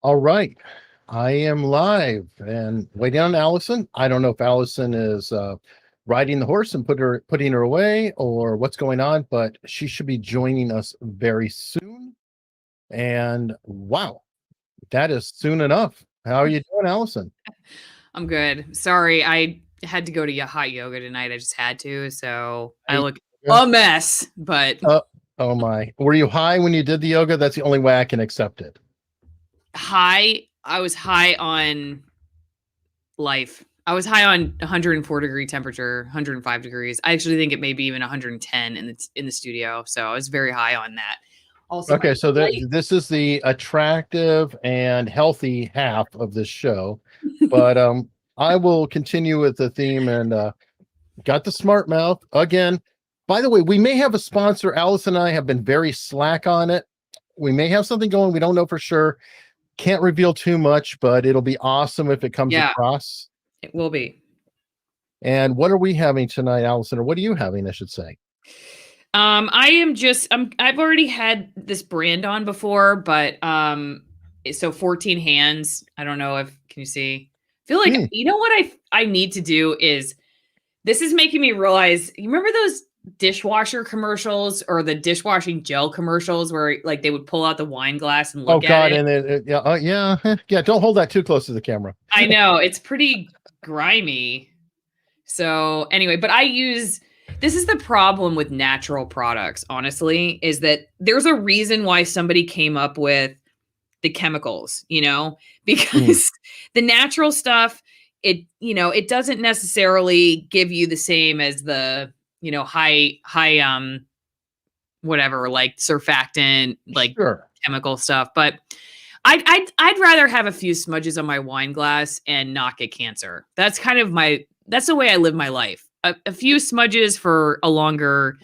All right. I am live and waiting on Allison. I don't know if Allison is riding the horse and putting her away or what's going on, but she should be joining us very soon. And wow, that is soon enough. How are you doing, Allison? I'm good. Sorry, I had to go to hot yoga tonight. I just had to, so I Hey, look a mess. But oh my. Were you high when you did the yoga? That's the only way I can accept it. I was high on life. I was high on 104-degree temperature, 105 degrees. I actually think it may be even 110 in the studio. So I was very high on that. Also, Okay, so this is the attractive and healthy half of this show, but I will continue with the theme and got the smart mouth again. By the way, we may have a sponsor. Allison and I have been very slack on it. We may have something going. We don't know for sure. Can't reveal too much, but it'll be awesome if it comes across. It will be. And what are we having tonight, Allison? Or what are you having, I should say? I've already had this brand on before, but so 14 hands. I don't know if can you see? I feel like you know what I need to do is this is making me realize, you remember those dishwasher commercials or the dishwashing gel commercials where like they would pull out the wine glass and look at it? And then, yeah. Don't hold that too close to the camera. I know it's pretty grimy. So anyway, but this is the problem with natural products, honestly, is that there's a reason why somebody came up with the chemicals, because the natural stuff, it doesn't necessarily give you the same as the, high, whatever, like surfactant, like chemical stuff. But I'd rather have a few smudges on my wine glass and not get cancer. That's kind of that's the way I live my life. A few smudges for a longer,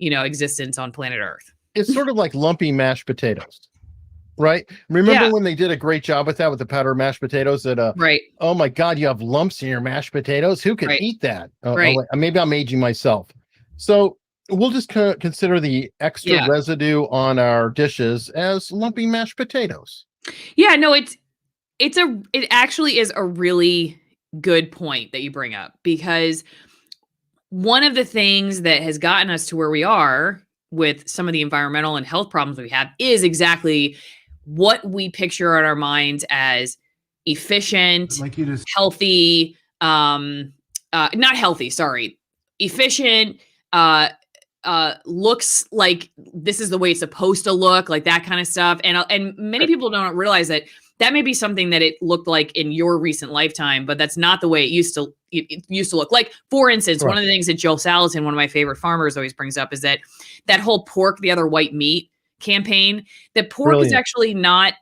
existence on planet Earth. It's sort of like lumpy mashed potatoes, right? Remember when they did a great job with that with the powdered mashed potatoes that, right. Oh my God, you have lumps in your mashed potatoes. Who can eat that? Right. Maybe I'm aging myself. So we'll just consider the extra residue on our dishes as lumpy mashed potatoes. Yeah, no, it actually is a really good point that you bring up, because one of the things that has gotten us to where we are with some of the environmental and health problems we have is exactly what we picture in our minds as efficient, healthy, not healthy, sorry, efficient, looks like this is the way it's supposed to look, like that kind of stuff. And many people don't realize that may be something that it looked like in your recent lifetime, but that's not the way it used to look. Like, for instance, one of the things that Joe Salatin, one of my favorite farmers, always brings up is that whole pork the other white meat campaign. That pork is actually not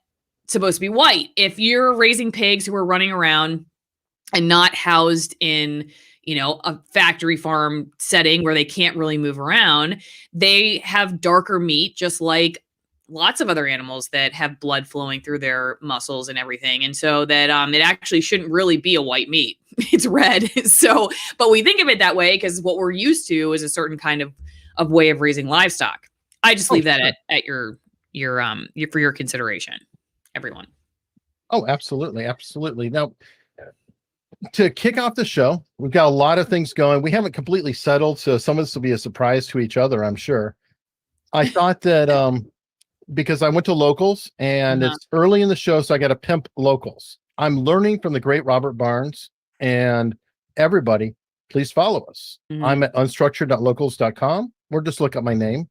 supposed to be white. If you're raising pigs who are running around and not housed in, a factory farm setting where they can't really move around, they have darker meat, just like lots of other animals that have blood flowing through their muscles and everything. And so that it actually shouldn't really be a white meat. It's red. So, but we think of it that way because what we're used to is a certain kind of way of raising livestock. I just leave that at your for your consideration, everyone. Oh, absolutely. Absolutely. Now, to kick off the show, we've got a lot of things going. We haven't completely settled, so some of this will be a surprise to each other, I'm sure. I thought that because I went to Locals and it's early in the show, so I got to pimp Locals. I'm learning from the great Robert Barnes, and everybody, please follow us. I'm at unstructured.locals.com, or just look up my name.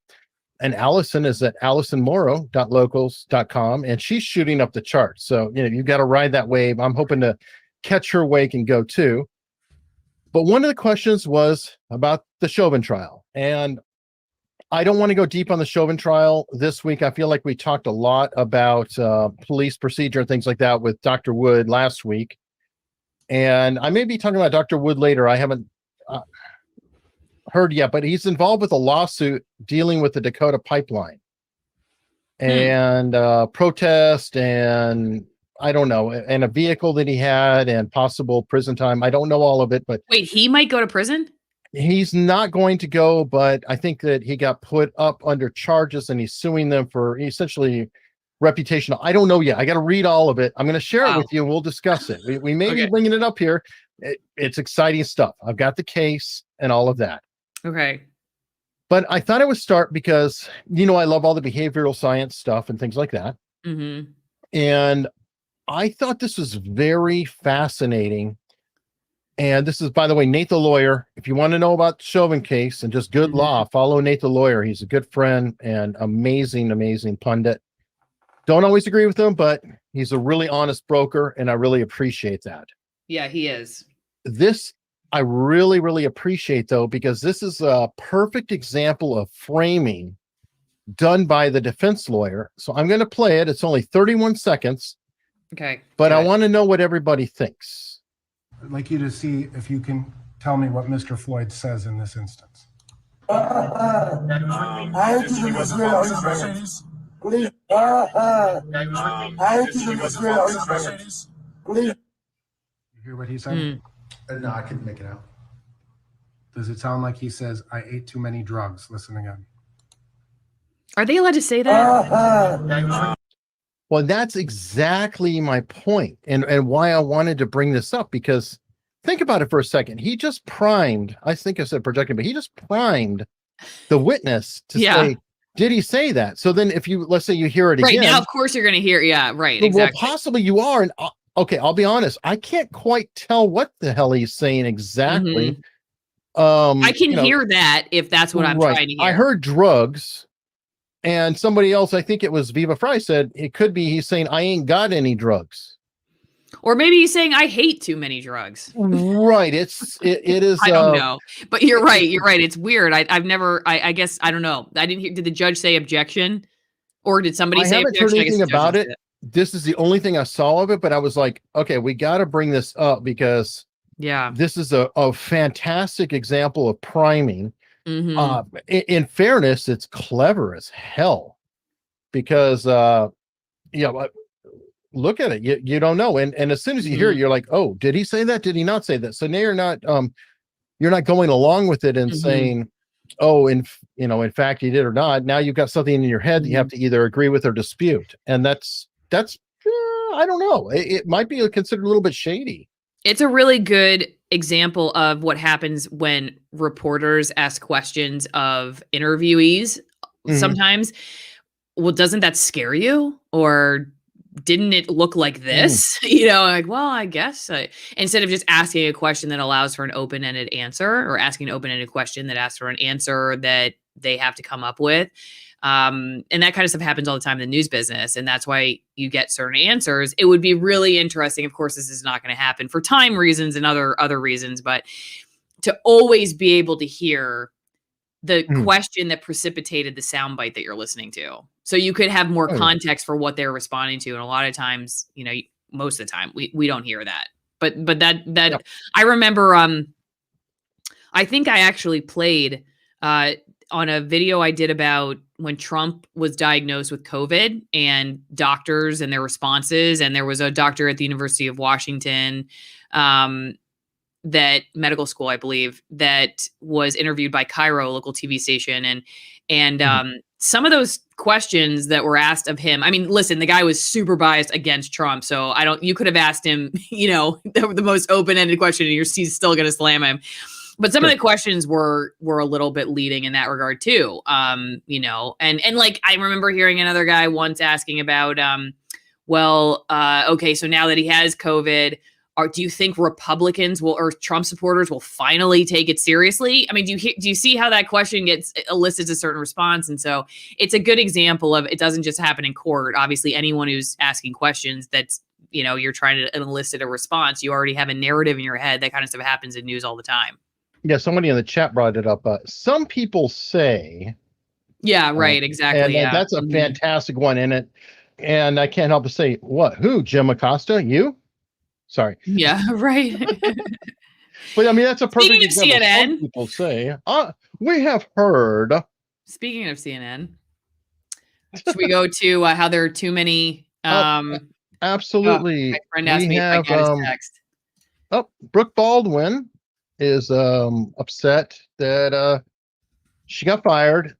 And Allison is at alisonmorrow.locals.com, and she's shooting up the charts. So, you've got to ride that wave. I'm hoping to catch her wake and go too. But one of the questions was about the Chauvin trial. And I don't want to go deep on the Chauvin trial this week. I feel like we talked a lot about police procedure and things like that with Dr. Wood last week. And I may be talking about Dr. Wood later. I haven't heard yet, but he's involved with a lawsuit dealing with the Dakota pipeline and protest, and I don't know, and a vehicle that he had and possible prison time. I don't know all of it, but wait, he might go to prison? He's not going to go, but I think that he got put up under charges and he's suing them for essentially reputational. I don't know yet. I got to read all of it. I'm going to share it Wow. with you and we'll discuss it. We may be Okay. bringing it up here. It's exciting stuff. I've got the case and all of that. Okay. But I thought I would start because, I love all the behavioral science stuff and things like that. Mm-hmm. And I thought this was very fascinating. And this is, by the way, Nate the lawyer. If you want to know about the Chauvin case and just good law, follow Nate the lawyer. He's a good friend and amazing, amazing pundit. Don't always agree with him, but he's a really honest broker, and I really appreciate that. Yeah, he is. This I really, really appreciate, though, because this is a perfect example of framing done by the defense lawyer. So I'm going to play it. It's only 31 seconds. Okay. But I want to know what everybody thinks. I'd like you to see if you can tell me what Mr. Floyd says in this instance. Please. You hear what he said? No, I couldn't make it out. Does it sound like he says, I ate too many drugs? Listen again. Are they allowed to say that? Well, that's exactly my point, and why I wanted to bring this up, because think about it for a second. He just primed, I think I said projecting, but he just primed the witness to say, did he say that? So then if let's say you hear it again. Right, now, of course you're going to hear. Yeah, right. Well, Exactly. possibly you are. And okay, I'll be honest. I can't quite tell what the hell he's saying exactly. I can hear that if that's what I'm trying to hear. I heard drugs. And somebody else, I think it was Viva Fry, said it could be he's saying, I ain't got any drugs. Or maybe he's saying, I hate too many drugs. Right. It is. I don't know. But you're right. You're right. It's weird. I've never, I guess, I don't know. I didn't hear, did the judge say objection? Or did somebody say objection? I haven't heard anything about it. This is the only thing I saw of it, but I was like, okay, we got to bring this up because this is a fantastic example of priming. In fairness, it's clever as hell because look at it. You don't know. And as soon as you hear it, you're like, oh, did he say that? Did he not say that? So now you're not going along with it and saying, oh, in fact, he did or not. Now you've got something in your head that you have to either agree with or dispute. And that's I don't know. It might be considered a little bit shady. It's a really good example of what happens when reporters ask questions of interviewees sometimes. Well, doesn't that scare you? Or didn't it look like this? Like, well, I guess instead of just asking a question that allows for an open-ended answer, or asking an open-ended question that asks for an answer that they have to come up with. And that kind of stuff happens all the time in the news business. And that's why you get certain answers. It would be really interesting. Of course, this is not going to happen for time reasons and other reasons, but to always be able to hear the question that precipitated the soundbite that you're listening to. So you could have more context for what they're responding to. And a lot of times, most of the time we don't hear that, but that I remember, I think I actually played, on a video I did about when Trump was diagnosed with COVID and doctors and their responses. And there was a doctor at the University of Washington, that medical school, I believe, that was interviewed by Cairo, a local TV station. And some of those questions that were asked of him, I mean, listen, the guy was super biased against Trump. So you could have asked him, the most open-ended question and he's still going to slam him. But some of the questions were a little bit leading in that regard too. And like, I remember hearing another guy once asking about, okay, so now that he has COVID, do you think Republicans or Trump supporters will finally take it seriously? I mean, do you see how that question elicits a certain response? And so it's a good example of, it doesn't just happen in court. Obviously, anyone who's asking questions that's, you're trying to elicit a response, you already have a narrative in your head. That kind of stuff happens in news all the time. Yeah, somebody in the chat brought it up. Some people say. Yeah, right, exactly. And that's a fantastic one in it. And I can't help but say, what? Who? Jim Acosta? You? Sorry. Yeah, right. But I mean, that's a perfect example. CNN. Some people say, we have heard. Speaking of CNN, should we go to how there are too many? Absolutely. My friend asked me if I got his text. Brooke Baldwin is upset that she got fired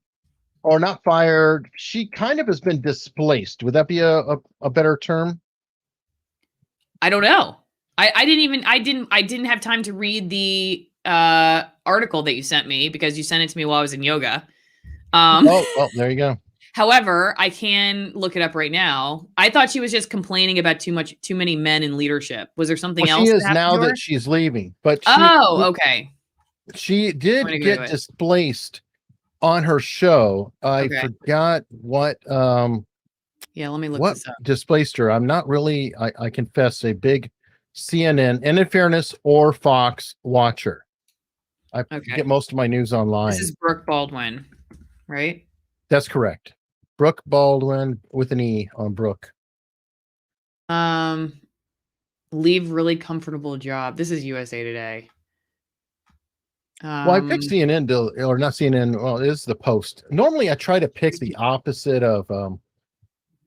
or not fired. She kind of has been displaced. Would that be a better term? I don't know. I didn't have time to read the article that you sent me because you sent it to me while I was in yoga. Oh, well, there you go. However, I can look it up right now. I thought she was just complaining about too many men in leadership. Was there something Well, else? she is now that she's leaving, but okay. She did get displaced on her show. I forgot what yeah, let me look what this up. displaced her. I'm not really, I confess, a big CNN, and in fairness, or Fox watcher. I get most of my news online. This is Brooke Baldwin, right? That's correct. Brooke Baldwin with an E on Brooke. Leave really comfortable job. This is USA Today. Well, I picked CNN or not CNN. Well, it is the Post. Normally, I try to pick the opposite of,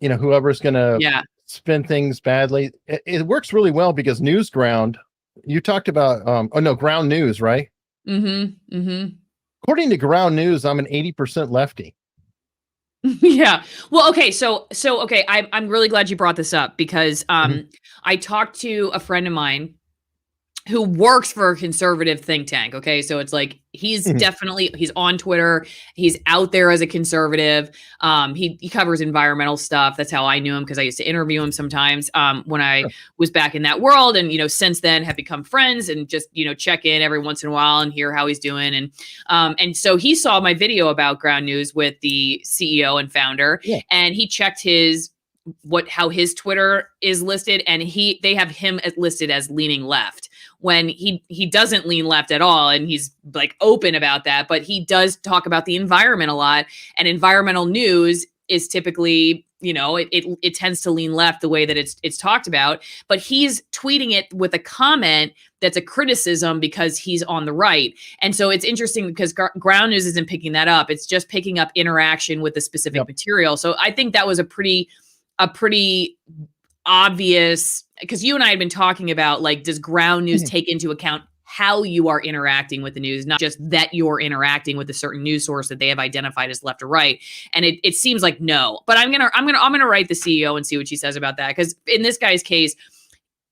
whoever's going to spin things badly. It works really well because Newsground. You talked about Ground News, right? Mm-hmm. Mm-hmm. According to Ground News, I'm an 80% lefty. Yeah. Well, okay. So okay. I'm really glad you brought this up because I talked to a friend of mine who works for a conservative think tank. Okay. So it's like, he's he's on Twitter. He's out there as a conservative. He covers environmental stuff. That's how I knew him, because I used to interview him sometimes when I was back in that world. And, since then have become friends and just, check in every once in a while and hear how he's doing. And so he saw my video about Ground News with the CEO and founder, and he checked how his Twitter is listed, and they have him listed as leaning left when he doesn't lean left at all, and he's like open about that, but he does talk about the environment a lot, and environmental news is typically, it tends to lean left the way that it's talked about, but he's tweeting it with a comment that's a criticism because he's on the right. And so it's interesting because Ground News isn't picking that up. It's just picking up interaction with the specific material. So I think that was a pretty obvious, because you and I had been talking about, like, does Ground News take into account how you are interacting with the news, not just that you're interacting with a certain news source that they have identified as left or right? And it seems like no. But I'm gonna write the CEO and see what she says about that, because in this guy's case,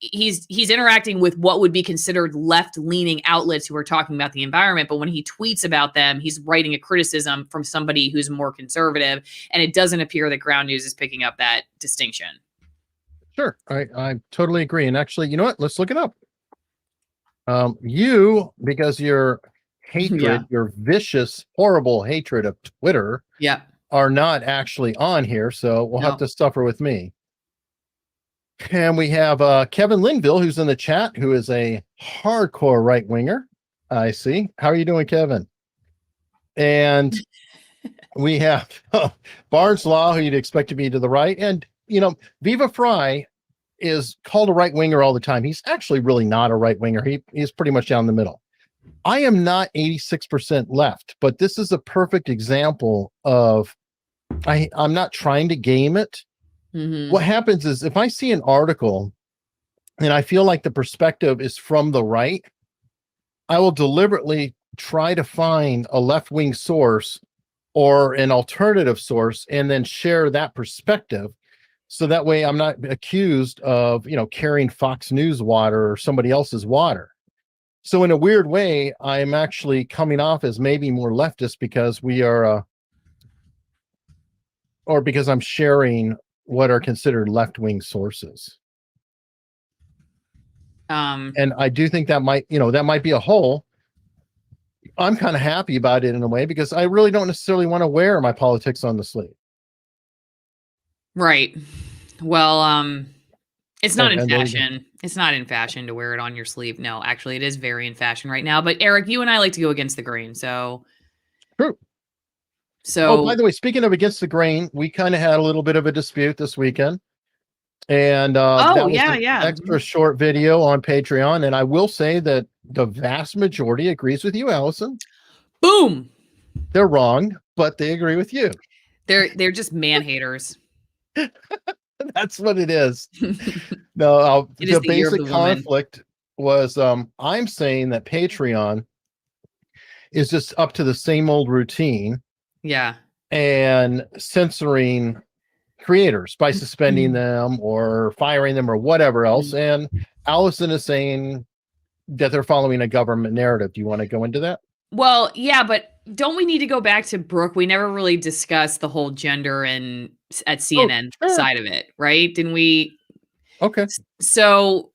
he's interacting with what would be considered left-leaning outlets who are talking about the environment, but when he tweets about them, he's writing a criticism from somebody who's more conservative, and it doesn't appear that Ground News is picking up that distinction. Sure, I totally agree. And actually, you know what? Let's look it up. Because your hatred, your vicious, horrible hatred of Twitter, are not actually on here, so we'll have to suffer with me. And we have Kevin Linville, who's in the chat, who is a hardcore right-winger. I see. How are you doing, Kevin? And we have Barnes Law, who you'd expect to be to the right. And, Viva Fry is called a right-winger all the time. He's actually really not a right-winger. He's pretty much down the middle. I am not 86% left, but this is a perfect example of I'm not trying to game it. What happens is, if I see an article and I feel like the perspective is from the right, I will deliberately try to find a left-wing source or an alternative source and then share that perspective. So that way I'm not accused of, carrying Fox News water or somebody else's water. So in a weird way, I'm actually coming off as maybe more leftist because we are, or because I'm sharing what are considered left-wing sources. And I do think that might be a hole. I'm kind of happy about it in a way, because I really don't necessarily want to wear my politics on the sleeve. Right. Well, it's not in fashion. It's not in fashion to wear it on your sleeve. No, actually, it is very in fashion right now. But Eric, you and I like to go against the grain. So true. So, by the way, speaking of against the grain, we kind of had a little bit of a dispute this weekend. And that was an extra short video on Patreon. And I will say that the vast majority agrees with you, Allison. Boom. They're wrong, but they agree with you. They're just man haters. That's what it is. No, the basic conflict was I'm saying that Patreon is just up to the same old routine. Yeah. and censoring creators by suspending them or firing them or whatever else. And Allison is saying that they're following a government narrative. Do you want to go into that? Well, yeah, but don't we need to go back to Brooke? We never really discussed the whole gender and at CNN side of it, right? Didn't we? Okay. So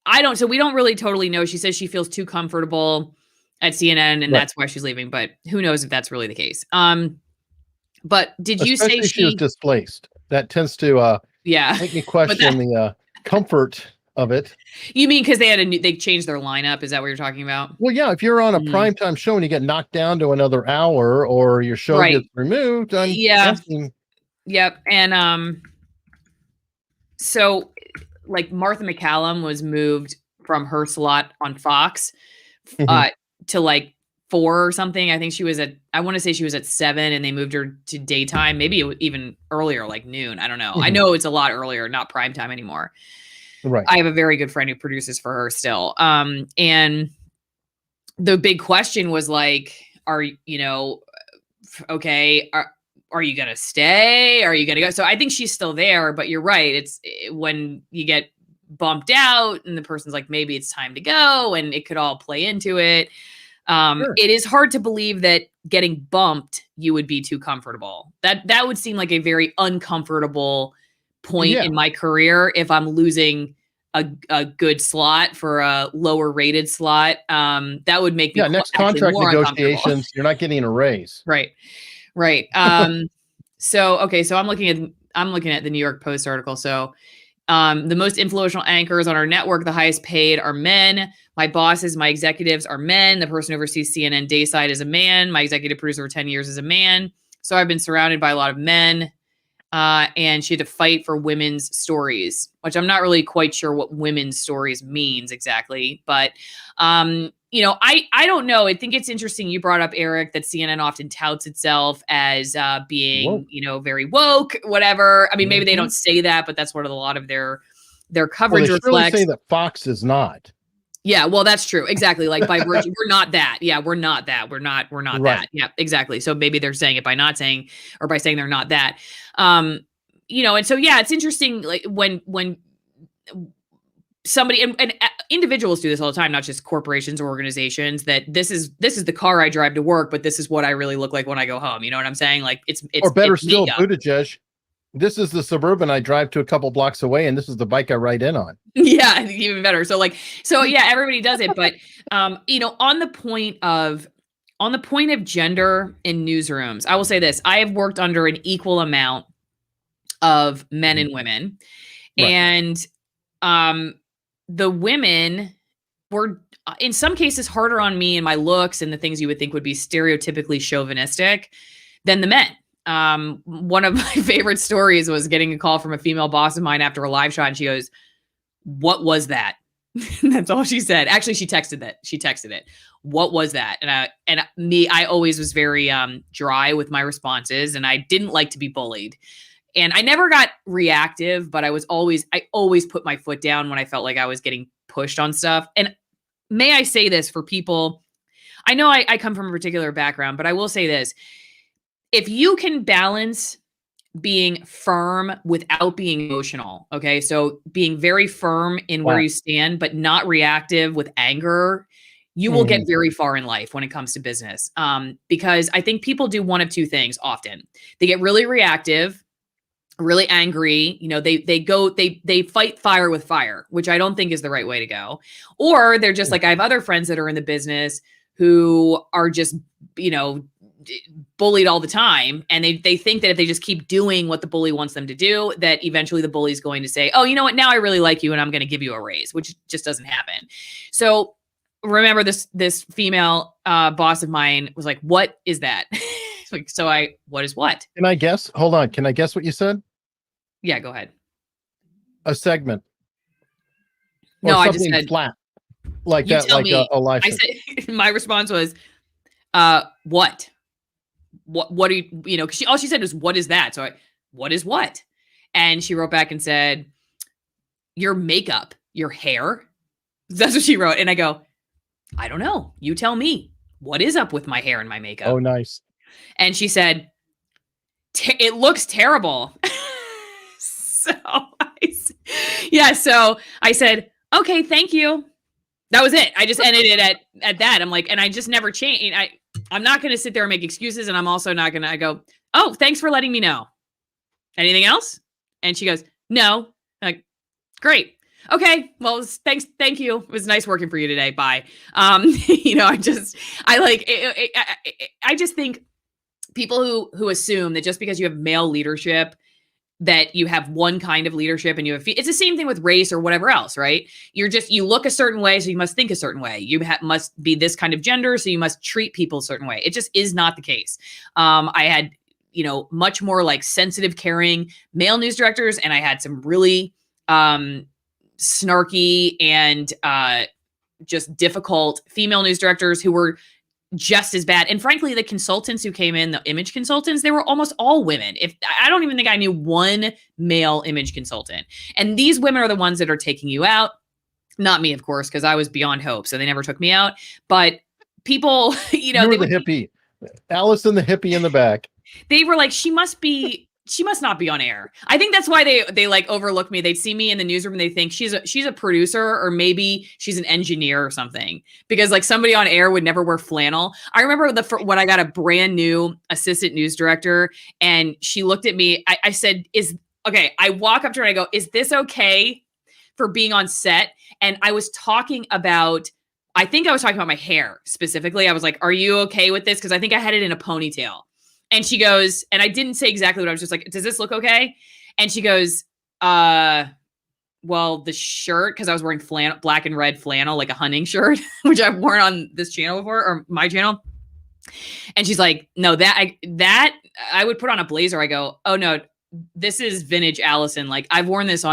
we don't really totally know. She says she feels too comfortable at CNN and that's why she's leaving, but who knows if that's really the case. But did you say she was displaced? That tends to make me question the comfort of it. You mean because they changed their lineup? Is that what you're talking about? Well, yeah. If you're on a primetime show and you get knocked down to another hour or your show gets removed, I'm guessing. Yep. And so like Martha McCallum was moved from her slot on Fox to like 4 or something. I think I want to say she was at 7 and they moved her to daytime, maybe even earlier, like noon. I don't know. I know it's a lot earlier, not prime time anymore. Right. I have a very good friend who produces for her still. And the big question was like, are you going to stay? Are you going to go? So I think she's still there, but you're right. It's when you get bumped out and the person's like, maybe it's time to go, and it could all play into it. It is hard to believe that getting bumped, you would be too comfortable. That would seem like a very uncomfortable point in my career if I'm losing a good slot for a lower rated slot. That would make me next contract negotiations, you're not getting a raise. Right. So I'm looking at the New York Post article. So the most influential anchors on our network, the highest paid, are men. My bosses, my executives are men. The person who oversees CNN Dayside is a man. My executive producer for 10 years is a man. So I've been surrounded by a lot of men. And she had to fight for women's stories, which I'm not really quite sure what women's stories means exactly. But, I don't know. I think it's interesting. You brought up, Eric, that CNN often touts itself as being, very woke, whatever. I mean, maybe they don't say that, but that's what a lot of their coverage reflects. Really say that Fox is not. Yeah, well, that's true. Exactly. Like by virtue, we're not that. Yeah, we're not that. We're not that. Yeah, exactly. So maybe they're saying it by not saying, or by saying they're not that. And so, yeah, it's interesting. Like when somebody and individuals do this all the time, not just corporations or organizations, that this is the car I drive to work, but this is what I really look like when I go home. You know what I'm saying? Like it's or better it's still, Buttigieg. This is the Suburban I drive to a couple blocks away, and this is the bike I ride in on. Yeah, even better. So yeah, everybody does it. But on the point of gender in newsrooms, I will say this: I have worked under an equal amount of men and women, and the women were in some cases harder on me and my looks and the things you would think would be stereotypically chauvinistic than the men. One of my favorite stories was getting a call from a female boss of mine after a live shot, and she goes, "What was that?" That's all she said. Actually, she texted it. What was that? And I always was very dry with my responses, and I didn't like to be bullied. And I never got reactive, but I always put my foot down when I felt like I was getting pushed on stuff. And may I say this for people, I know I come from a particular background, but I will say this. If you can balance being firm without being emotional, okay? So being very firm in where you stand, but not reactive with anger, you will get very far in life when it comes to business. Because I think people do one of two things often. They get really reactive, really angry. They fight fire with fire, which I don't think is the right way to go. Or they're just like, I have other friends that are in the business who are just, bullied all the time. And they think that if they just keep doing what the bully wants them to do, that eventually the bully is going to say, oh, you know what? Now I really like you and I'm going to give you a raise, which just doesn't happen. So remember this female boss of mine was like, what is that? What is what? Can I guess? Hold on. Can I guess what you said? Yeah, go ahead. A segment. Or no, I just said flat. Like that, like a life. I said, my response was, what? What are you, cause all she said was, what is that? So what is what? And she wrote back and said, your makeup, your hair. That's what she wrote. And I go, I don't know. You tell me. What is up with my hair and my makeup? Oh, nice. And she said, it looks terrible. So so I said, okay, thank you. That was it. I just ended it at that. I'm like, and I just never changed. I'm not going to sit there and make excuses. And I'm also not going to, I go, oh, thanks for letting me know. Anything else? And she goes, no. I'm like, great. Okay. Well, thanks. Thank you. It was nice working for you today. Bye. I just think people who assume that just because you have male leadership, that you have one kind of leadership and it's the same thing with race or whatever else, right? You look a certain way, so you must think a certain way. You must be this kind of gender, so you must treat people a certain way. It just is not the case. I had, much more like sensitive, caring male news directors, and I had some really snarky and just difficult female news directors who were just as bad. And frankly, the consultants who came in, the image consultants, they were almost all women. I don't even think I knew one male image consultant. And these women are the ones that are taking you out. Not me, of course, because I was beyond hope. So they never took me out. But people, you were the hippie. Alison, the hippie in the back. They were like, she must not be on air. I think that's why they like overlook me. They see me in the newsroom and they think she's a producer, or maybe she's an engineer or something, because like somebody on air would never wear flannel. I remember when I got a brand new assistant news director, and she looked at me. I said, I walk up to her and I go, is this okay for being on set? And I was talking about my hair specifically. I was like, are you okay with this? Because I think I had it in a ponytail. And she goes, and I didn't say exactly what I was just like, does this look okay? And she goes, well, the shirt, because I was wearing flannel, black and red flannel, like a hunting shirt, which I've worn on this channel before, or my channel. And she's like, no, that I would put on a blazer. I go, oh no, this is vintage Alison. Like, I've worn this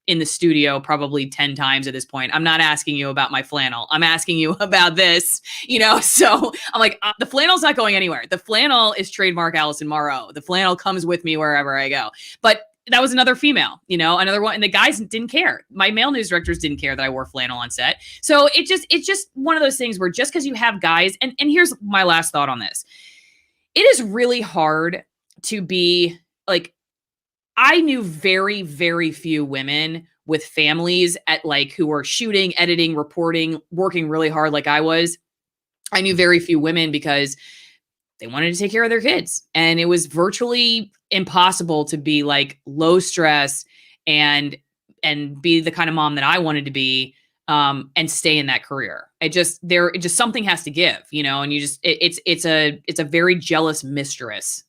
in the studio probably 10 times at this point. I'm not asking you about my flannel. I'm asking you about this, So I'm like, the flannel's not going anywhere. The flannel is trademark Alison Morrow. The flannel comes with me wherever I go. But that was another female, another one. And the guys didn't care. My male news directors didn't care that I wore flannel on set. So it's just one of those things where just because you have guys, and here's my last thought on this. It is really hard to be like, I knew very, very few women with families who were shooting, editing, reporting, working really hard like I was. I knew very few women because they wanted to take care of their kids. And it was virtually impossible to be like low stress and be the kind of mom that I wanted to be, and stay in that career. It just something has to give, and it's a very jealous mistress,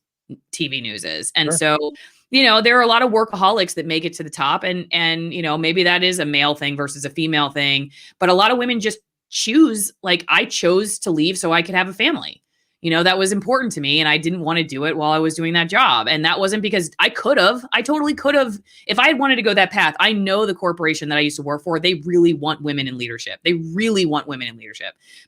TV news is. And Sure. So, there are a lot of workaholics that make it to the top, and maybe that is a male thing versus a female thing, but a lot of women just choose, like I chose to leave so I could have a family. That was important to me, and I didn't want to do it while I was doing that job. And that wasn't because I totally could have, if I had wanted to go that path. I know the corporation that I used to work for, they really want women in leadership.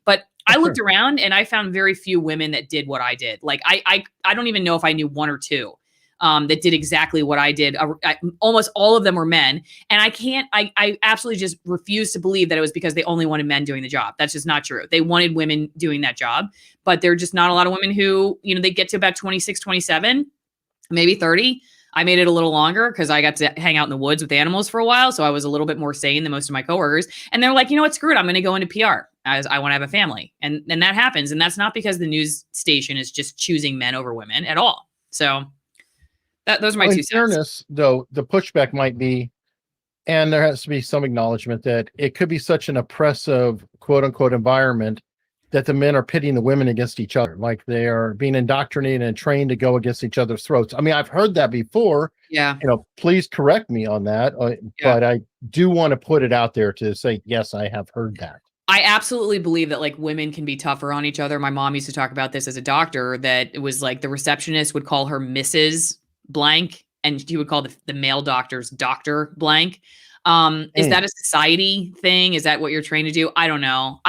But I looked around and I found very few women that did what I did. Like I don't even know if I knew one or two that did exactly what I did. Almost all of them were men. And I absolutely just refuse to believe that it was because they only wanted men doing the job. That's just not true. They wanted women doing that job, but there are just not a lot of women who, they get to about 26, 27, maybe 30. I made it a little longer because I got to hang out in the woods with animals for a while. So I was a little bit more sane than most of my coworkers. And they're like, what, screw it. I'm going to go into PR as I want to have a family. And that happens. And that's not because the news station is just choosing men over women at all. So those are my 2 cents. In fairness, though, the pushback might be, and there has to be some acknowledgement that it could be such an oppressive, quote unquote, environment that the men are pitting the women against each other, like they are being indoctrinated and trained to go against each other's throats. I mean, I've heard that before. Yeah. Please correct me on that. But I do want to put it out there to say, yes, I have heard that. I absolutely believe that like women can be tougher on each other. My mom used to talk about this as a doctor, that it was like the receptionist would call her Mrs. Blank, and she would call the male doctors Dr. Blank. Is that a society thing? Is that what you're trained to do? I don't know.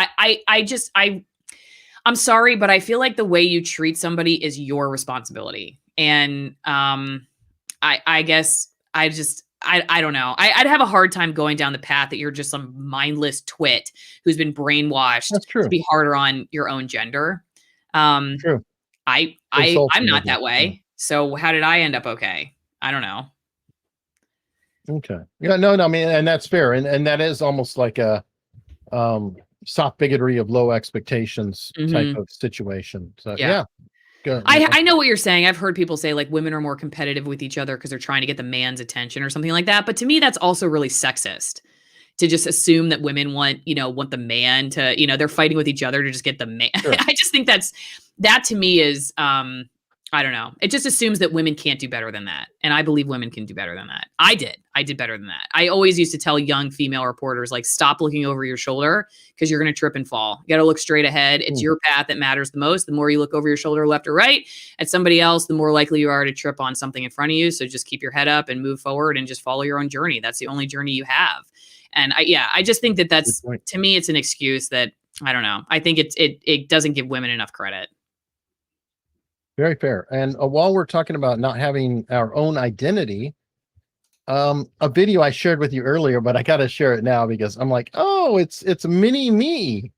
I'm sorry, but I feel like the way you treat somebody is your responsibility. And I guess I don't know. I'd have a hard time going down the path that you're just some mindless twit who's been brainwashed to be harder on your own gender. True. I'm not that way. So how did I end up okay? I don't know. Okay. Yeah, no, I mean, and that's fair. And that is almost like a soft bigotry of low expectations type of situation. So yeah. Good. I know what you're saying. I've heard people say like women are more competitive with each other because they're trying to get the man's attention or something like that. But to me, that's also really sexist to just assume that women want the man to, they're fighting with each other to just get the man. Sure. I just think that to me is, I don't know. It just assumes that women can't do better than that. And I believe women can do better than that. I did better than that. I always used to tell young female reporters, like, stop looking over your shoulder because you're going to trip and fall. You got to look straight ahead. It's your path that matters the most. The more you look over your shoulder, left or right at somebody else, the more likely you are to trip on something in front of you. So just keep your head up and move forward and just follow your own journey. That's the only journey you have. And I just think that's, to me, it's an excuse that, I don't know. I think it doesn't give women enough credit. Very fair. And while we're talking about not having our own identity, a video I shared with you earlier, but I got to share it now because I'm like, oh, it's mini me.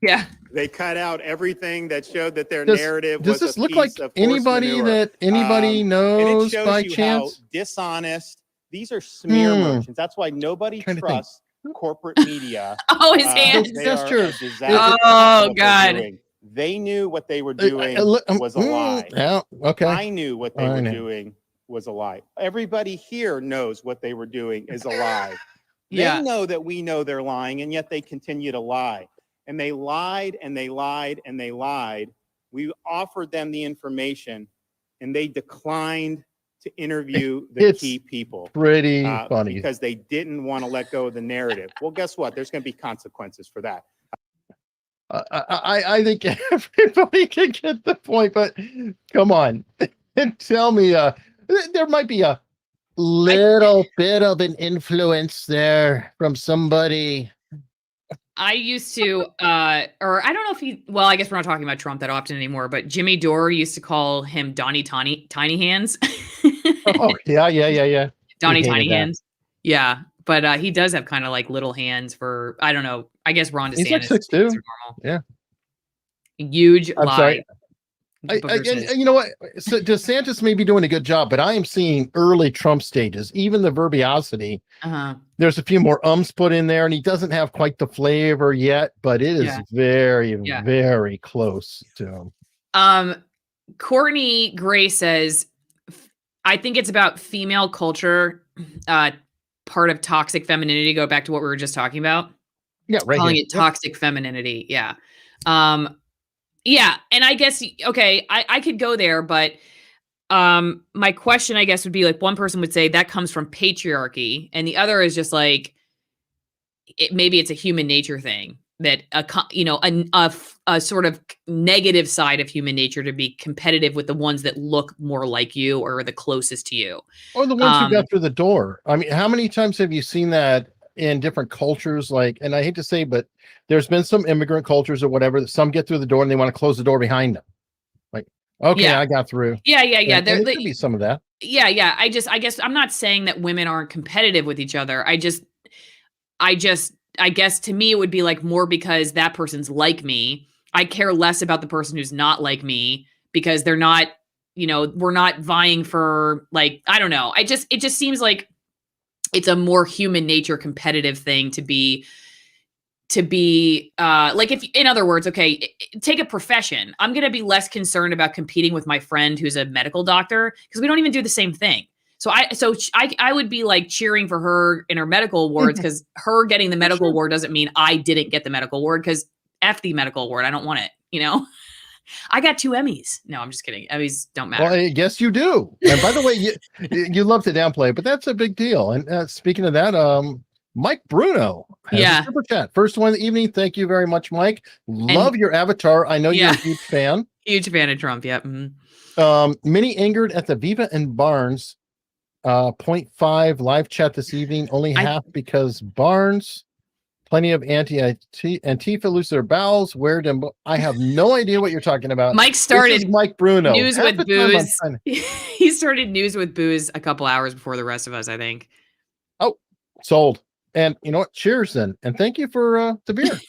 Yeah. They cut out everything that showed that their narrative was Does this a look piece like of forced anybody manure. that anybody And knows it shows by you chance? how dishonest. These are smear motions. That's why nobody trusts corporate media. Oh, his hands. They are a disaster Oh, what they're God. doing. They knew what they were doing was a lie. Yeah, okay. I knew what they were doing was a lie. Everybody here knows what they were doing is a lie. They know that we know they're lying, and yet they continue to lie. And they lied and they lied and they lied. We offered them the information, and they declined to interview the key people. Pretty funny. Because they didn't want to let go of the narrative. Well, guess what? There's going to be consequences for that. I think everybody can get the point, but come on and tell me there might be a little bit of an influence there from somebody. I used to, or I don't know if I guess we're not talking about Trump that often anymore, but Jimmy Dore used to call him Donnie Tiny Hands. Oh, yeah. Donnie Tiny Hands. Yeah. But he does have kind of like little hands for, I don't know. I guess Ron DeSantis. He's like 6'2". Normal. Yeah. Huge I'm lie. sorry. You know what? So DeSantis may be doing a good job, but I am seeing early Trump stages, even the verbosity. There's a few more ums put in there, and he doesn't have quite the flavor yet, but it is very, very close to him. Courtney Gray says, I think it's about female culture, part of toxic femininity. Go back to what we were just talking about. Yeah, right. Calling it toxic femininity. Yeah. Yeah. And I guess, okay, I could go there, but my question, I guess, would be like, one person would say that comes from patriarchy, and the other is just like, maybe it's a human nature thing that, a sort of negative side of human nature to be competitive with the ones that look more like you or are the closest to you. Or the ones who got through the door. I mean, how many times have you seen that in different cultures? Like, and I hate to say, but there's been some immigrant cultures or whatever that some get through the door and they want to close the door behind them. Like, okay, I got through. Yeah. There could be some of that. Yeah. I guess I'm not saying that women aren't competitive with each other. I guess to me, it would be like more because that person's like me. I care less about the person who's not like me because they're not, we're not vying for, like, I don't know. It just seems like it's a more human nature competitive thing to be like, if, in other words, okay, take a profession. I'm going to be less concerned about competing with my friend who's a medical doctor because we don't even do the same thing. So I would be like cheering for her in her medical awards because her getting the medical award doesn't mean I didn't get the medical award, because F the medical award. I don't want it. I got 2 Emmys. No, I'm just kidding. Emmys don't matter. Well, I guess you do. And by the way, you love to downplay, but that's a big deal. And speaking of that, Mike Bruno has a super chat. First one of the evening. Thank you very much, Mike. Love your avatar. I know you're a huge fan. Huge fan of Trump. Yep. Mm-hmm. Mini angered at the Viva and Barnes 0.5 live chat this evening. Only half because Barnes. Plenty of Antifa lose their bowels. Where them? I have no idea what you're talking about. Mike started Mike Bruno. News with booze. He started news with booze a couple hours before the rest of us, I think. Oh, sold. And you know what? Cheers then. And thank you for the beer.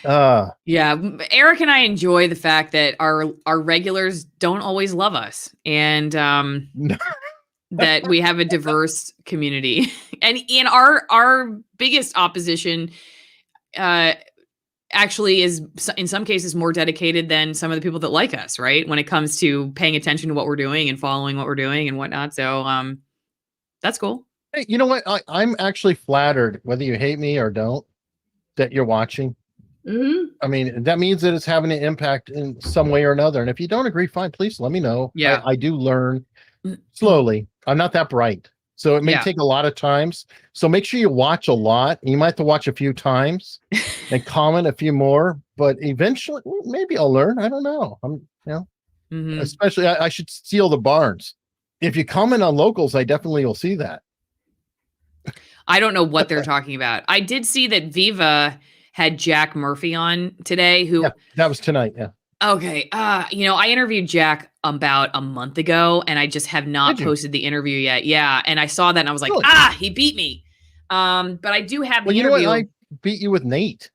Yeah, Eric and I enjoy the fact that our regulars don't always love us, and that we have a diverse community. And in our biggest opposition actually is in some cases more dedicated than some of the people that like us, right? When it comes to paying attention to what we're doing and following what we're doing and whatnot. So that's cool. Hey, you know what? I'm actually flattered, whether you hate me or don't, that you're watching. I mean, that means that it's having an impact in some way or another. And if you don't agree, fine, please let me know. Yeah. I do learn slowly. I'm not that bright, so it may Yeah. take a lot of times. So make sure you watch a lot. You might have to watch a few times and comment a few more, but eventually maybe I'll learn. I don't know. Especially I should steal the barns. If you comment on locals, I definitely will see that. I don't know what they're talking about. I did see that Viva had Jack Murphy on today, who that was tonight. Yeah. Okay. I interviewed Jack about a month ago, and I just have not posted the interview yet. Yeah. And I saw that and I was like, Really? he beat me. But I do have the Well, you interview. know what? I beat you with Nate.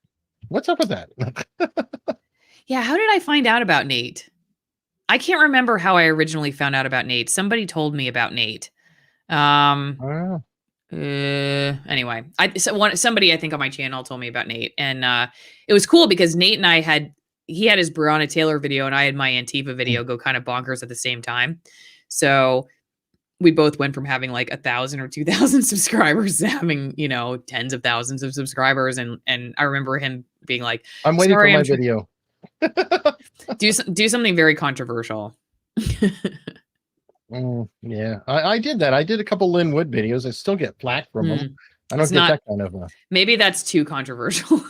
What's up with that? Yeah. How did I find out about Nate? I can't remember how I originally found out about Nate. Somebody told me about Nate. Anyway, somebody I think on my channel told me about Nate, and it was cool because Nate and he had his Breonna Taylor video and I had my Antifa video go kind of bonkers at the same time. So we both went from having like 1,000 or 2,000 subscribers to having, tens of thousands of subscribers. And I remember him being like, I'm waiting for my video. Do something very controversial. Yeah, I did that. I did a couple Lynn Wood videos. I still get flack from them. I don't get that kind of. Maybe that's too controversial.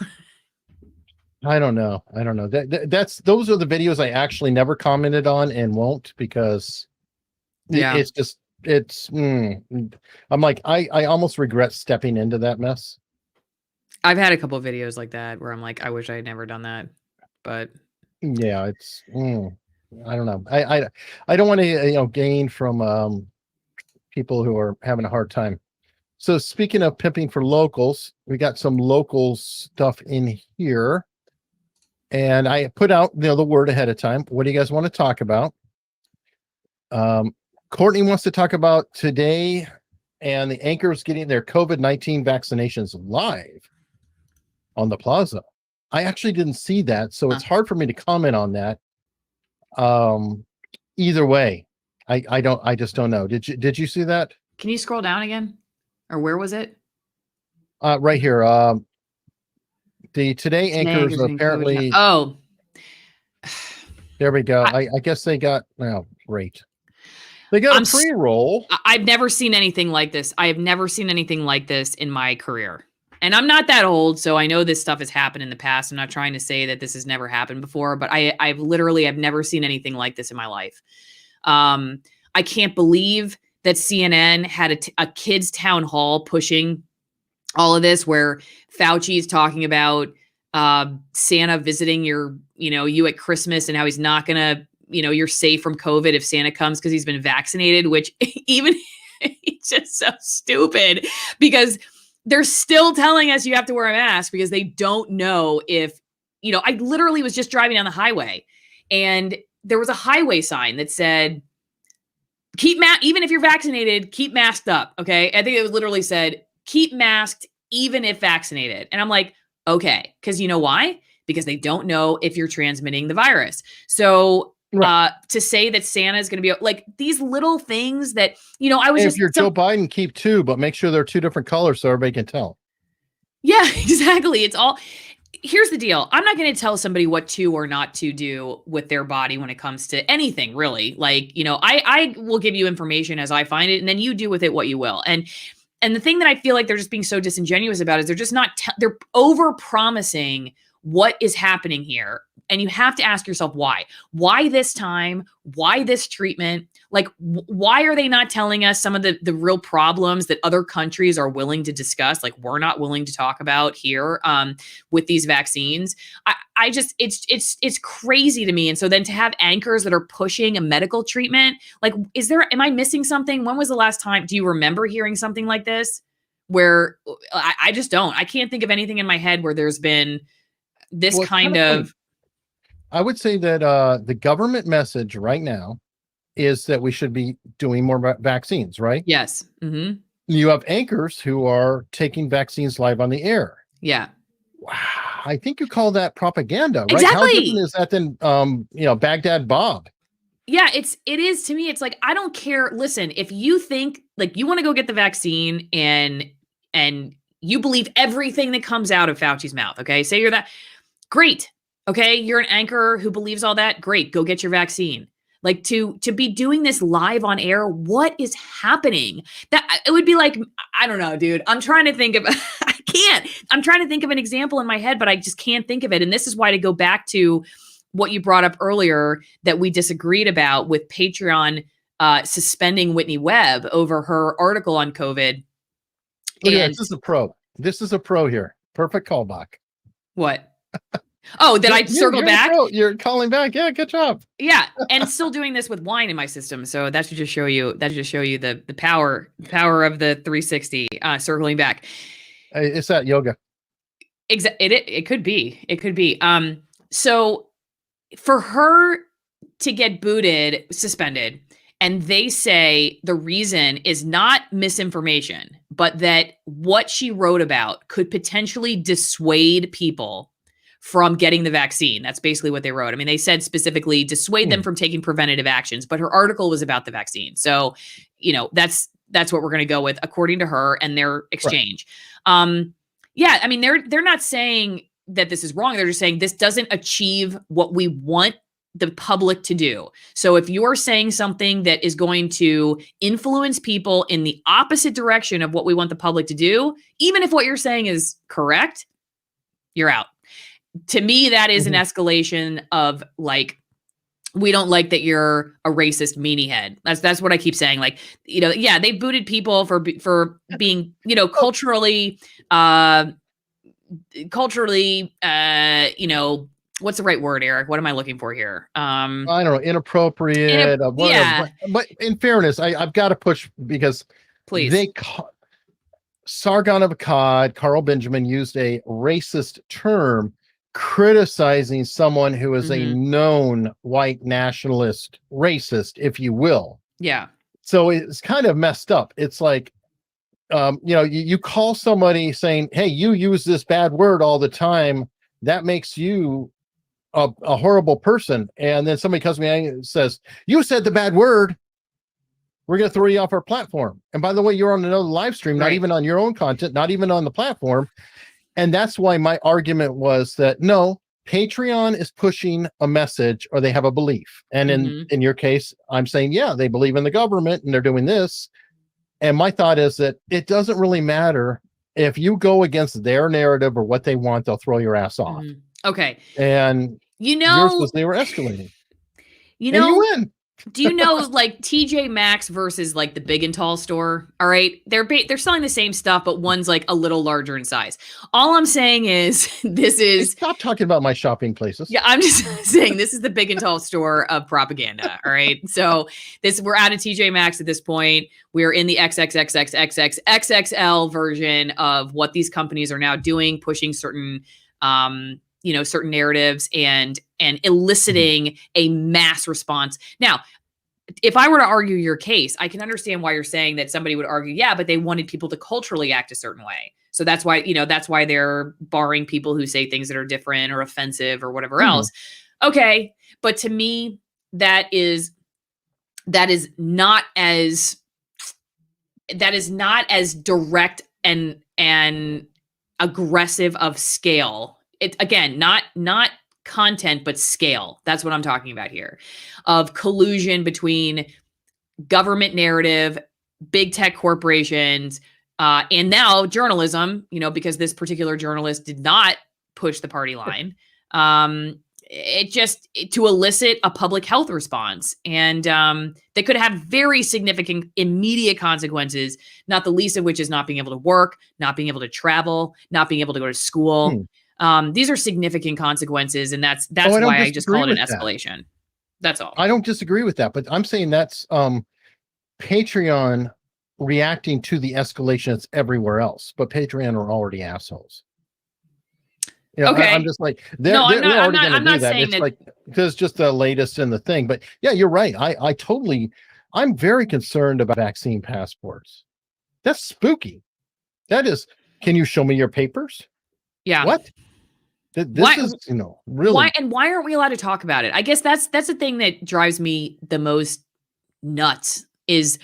I don't know. Those are the videos I actually never commented on and won't, because I'm like, I almost regret stepping into that mess. I've had a couple of videos like that where I'm like, I wish I had never done that, but yeah, it's I don't know. I don't want to gain from people who are having a hard time. So speaking of pimping for locals, we got some local stuff in here. And I put out the word ahead of time. What do you guys want to talk about? Courtney wants to talk about today and the anchors getting their COVID-19 vaccinations live on the plaza. I actually didn't see that, so it's hard for me to comment on that. Either way, I just don't know. Did you see that? Can you scroll down again? Or where was it? Right here. The today anchors apparently. Oh, there we go. I guess they got, great. They got a pre-roll. I've never seen anything like this. I have never seen anything like this in my career. And I'm not that old, so I know this stuff has happened in the past. I'm not trying to say that this has never happened before, but I've never seen anything like this in my life. I can't believe that CNN had a kids' town hall pushing all of this, where Fauci is talking about Santa visiting you at Christmas and how he's not going to, you're safe from COVID if Santa comes because he's been vaccinated, which even it's just so stupid, because they're still telling us you have to wear a mask because they don't know if, I literally was just driving down the highway and there was a highway sign that said, even if you're vaccinated, keep masked up. Okay. I think it literally said, keep masked even if vaccinated. And I'm like, okay. Because you know why? Because they don't know if you're transmitting the virus. So to say that Santa is going to be like these little things that, I was if you're Joe Biden, keep two, but make sure they're two different colors so everybody can tell. Yeah, exactly. Here's the deal. I'm not going to tell somebody what to or not to do with their body when it comes to anything, really. Like, I will give you information as I find it, and then you do with it what you will. And the thing that I feel like they're just being so disingenuous about is they're just not, they're over promising what is happening here. And you have to ask yourself why. Why this time? Why this treatment? Like, why are they not telling us some of the real problems that other countries are willing to discuss? Like, we're not willing to talk about here with these vaccines. I just, it's crazy to me. And so then to have anchors that are pushing a medical treatment, like, am I missing something? When was the last time? Do you remember hearing something like this? Where I just don't. I can't think of anything in my head where there's been this Well, it's kind kinda funny. of I would say that the government message right now is that we should be doing more vaccines, right? yes. You have anchors who are taking vaccines live on the air. Yeah. Wow, I think you call that propaganda, right? How different Exactly. is that than Baghdad Bob? Yeah, it is to me. It's like, I don't care. Listen, if you think like you want to go get the vaccine and you believe everything that comes out of Fauci's mouth, okay? Say you're that great. Okay, you're an anchor who believes all that. Great, go get your vaccine. Like to be doing this live on air, what is happening? That it would be like, I don't know, dude. I'm trying to think of I can't. I'm trying to think of an example in my head, but I just can't think of it. And this is why, to go back to what you brought up earlier that we disagreed about with Patreon suspending Whitney Webb over her article on COVID. Look at And this is a pro. This is a pro here. Perfect callback. what? Oh, that I circled You're back? You're calling back. Yeah, good job. Yeah, and still doing this with wine in my system. So that should just show you the power of the 360 circling back. It's that yoga. It could be. It could be. So for her to get suspended, and they say the reason is not misinformation, but that what she wrote about could potentially dissuade people from getting the vaccine. That's basically what they wrote. I mean, they said specifically dissuade them from taking preventative actions, but her article was about the vaccine. So, that's what we're going to go with, according to her and their exchange. Right. Yeah, I mean, they're not saying that this is wrong. They're just saying this doesn't achieve what we want the public to do. So if you're saying something that is going to influence people in the opposite direction of what we want the public to do, even if what you're saying is correct, you're out. To me, that is an escalation of like, we don't like that you're a racist meanie head. That's what I keep saying. Like, yeah, they booted people for being, culturally, what's the right word, Eric? What am I looking for here? I don't know, inappropriate. Yeah. But in fairness, I've got to push because please. Sargon of Akkad, Carl Benjamin used a racist term criticizing someone who is a known white nationalist racist, if you will. Yeah. So it's kind of messed up. It's like, you call somebody saying, hey, you use this bad word all the time. That makes you a horrible person. And then somebody comes to me and says, you said the bad word. We're going to throw you off our platform. And by the way, you're on another live stream, not even on your own content, not even on the platform. And that's why my argument was that no, Patreon is pushing a message or they have a belief. And in your case, I'm saying, yeah, they believe in the government and they're doing this. And my thought is that it doesn't really matter if you go against their narrative or what they want, they'll throw your ass off. Okay. And yours was they were escalating. And you win. Do you know like TJ Maxx versus like the Big and Tall store? All right. They're selling the same stuff, but one's like a little larger in size. All I'm saying is stop talking about my shopping places. Yeah, I'm just saying this is the Big and Tall store of propaganda. All right. So we're out of TJ Maxx at this point. We're in the XXL version of what these companies are now doing, pushing certain certain narratives and eliciting a mass response. Now, if I were to argue your case, I can understand why you're saying that somebody would argue, yeah, but they wanted people to culturally act a certain way. So that's why they're barring people who say things that are different or offensive or whatever else. Okay. But to me, that is not as direct and aggressive of scale. It again, not content, but scale. That's what I'm talking about here, of collusion between government narrative, big tech corporations, and now journalism, because this particular journalist did not push the party line. To elicit a public health response. And they could have very significant immediate consequences, not the least of which is not being able to work, not being able to travel, not being able to go to school. These are significant consequences, and that's why I just call it an escalation. That's all. I don't disagree with that, but I'm saying that's Patreon reacting to the escalation that's everywhere else. But Patreon are already assholes. You know, Okay. I'm just like, they're, No, they're, they're already going to I'm do not that. saying It's that. like, because just the latest in the thing. But yeah, you're right. I'm very concerned about vaccine passports. That's spooky. That is, can you show me your papers? Yeah. What? This Why- is, really. Why aren't we allowed to talk about it? I guess that's the thing that drives me the most nuts is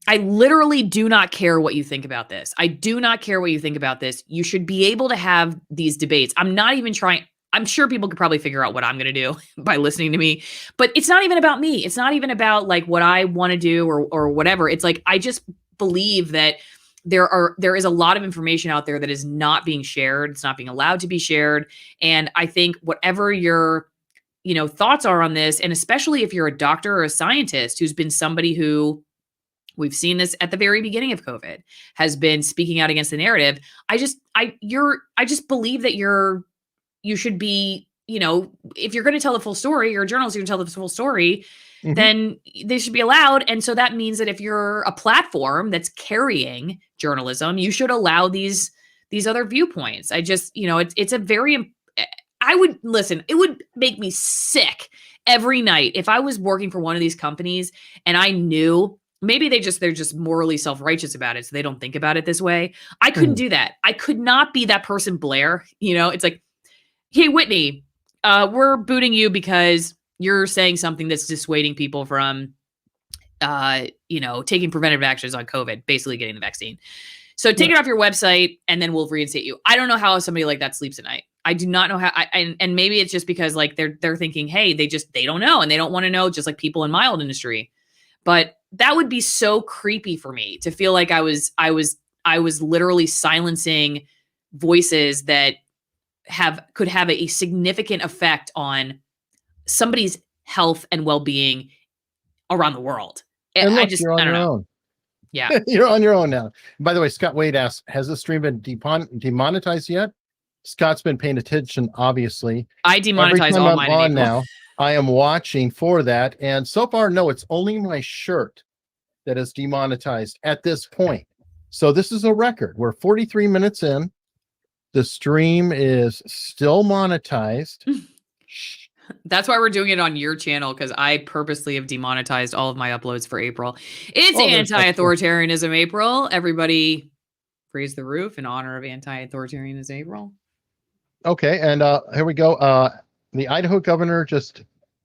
I literally do not care what you think about this. I do not care what you think about this. You should be able to have these debates. I'm not even trying. I'm sure people could probably figure out what I'm going to do by listening to me, but it's not even about me. It's not even about like what I want to do or whatever. It's like, I just believe that there is a lot of information out there that is not being shared. It's not being allowed to be shared. And I think whatever your, thoughts are on this, and especially if you're a doctor or a scientist who's been somebody who, we've seen this at the very beginning of COVID, has been speaking out against the narrative. I just believe that you should be, if you're going to tell the full story, you're a journalist, you're going to tell the full story, then they should be allowed. And so that means that if you're a platform that's carrying journalism, you should allow these other viewpoints. I just, it's a very, I would listen, it would make me sick every night if I was working for one of these companies and I knew maybe they're just morally self-righteous about it, so they don't think about it this way. I couldn't do that. I could not be that person, Blair. It's like, hey, Whitney, we're booting you because you're saying something that's dissuading people from, taking preventative actions on COVID, basically getting the vaccine. So take it off your website, and then we'll reinstate you. I don't know how somebody like that sleeps at night. I do not know how. And maybe it's just because like they're thinking, hey, they don't know, and they don't want to know, just like people in my old industry. But that would be so creepy for me to feel like I was literally silencing voices that could have a significant effect on somebody's health and well-being around the world. And look, I you're on don't your know. own. Yeah. You're on your own now. By the way, Scott Wade asks, has the stream been demonetized yet? Scott's been paying attention, obviously. I demonetize all mine in April. Now, I am watching for that. And so far, no, it's only my shirt that is demonetized at this point. So this is a record. We're 43 minutes in. The stream is still monetized. That's why we're doing it on your channel, because I purposely have demonetized all of my uploads for April. It's anti-authoritarianism April. Everybody praise the roof in honor of anti-authoritarianism April. Okay, and here we go. The Idaho governor just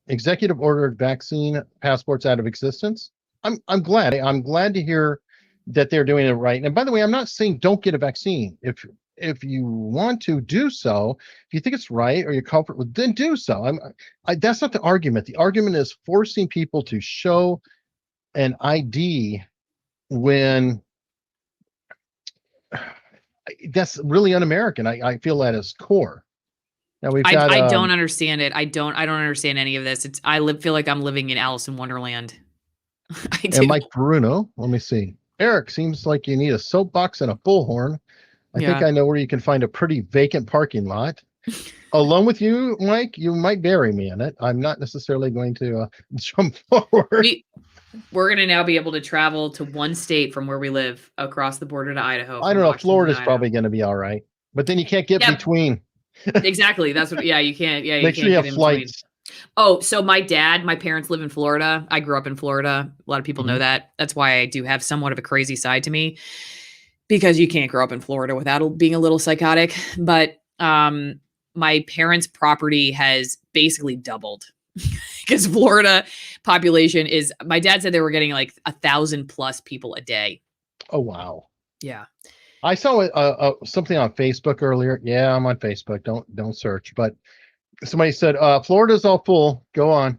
executive ordered vaccine passports out of existence. I'm glad. I'm glad to hear that they're doing it right. And by the way, I'm not saying don't get a vaccine. If you want to do so, if you think it's right or you're comfortable, then do so. That's not the argument. The argument is forcing people to show an ID when that's really un-American. I feel that is core. Now I don't understand it. I don't understand any of this. Feel like I'm living in Alice in Wonderland. And Mike Bruno, let me see. Eric, seems like you need a soapbox and a bullhorn. I think I know where you can find a pretty vacant parking lot. Alone with you, Mike, you might bury me in it. I'm not necessarily going to jump forward. We're going to now be able to travel to one state from where we live across the border to Idaho. I don't know. Florida's probably going to be all right. But then you can't get between. Exactly. That's what, you can't. Yeah, Make sure you have flights. Oh, so my parents live in Florida. I grew up in Florida. A lot of people know that. That's why I do have somewhat of a crazy side to me, because you can't grow up in Florida without being a little psychotic. But my parents' property has basically doubled because Florida population is, my dad said they were getting like 1,000+ people a day. Oh, wow. Yeah. I saw something on Facebook earlier. Yeah, I'm on Facebook. Don't search. But somebody said, Florida's all full. Go on.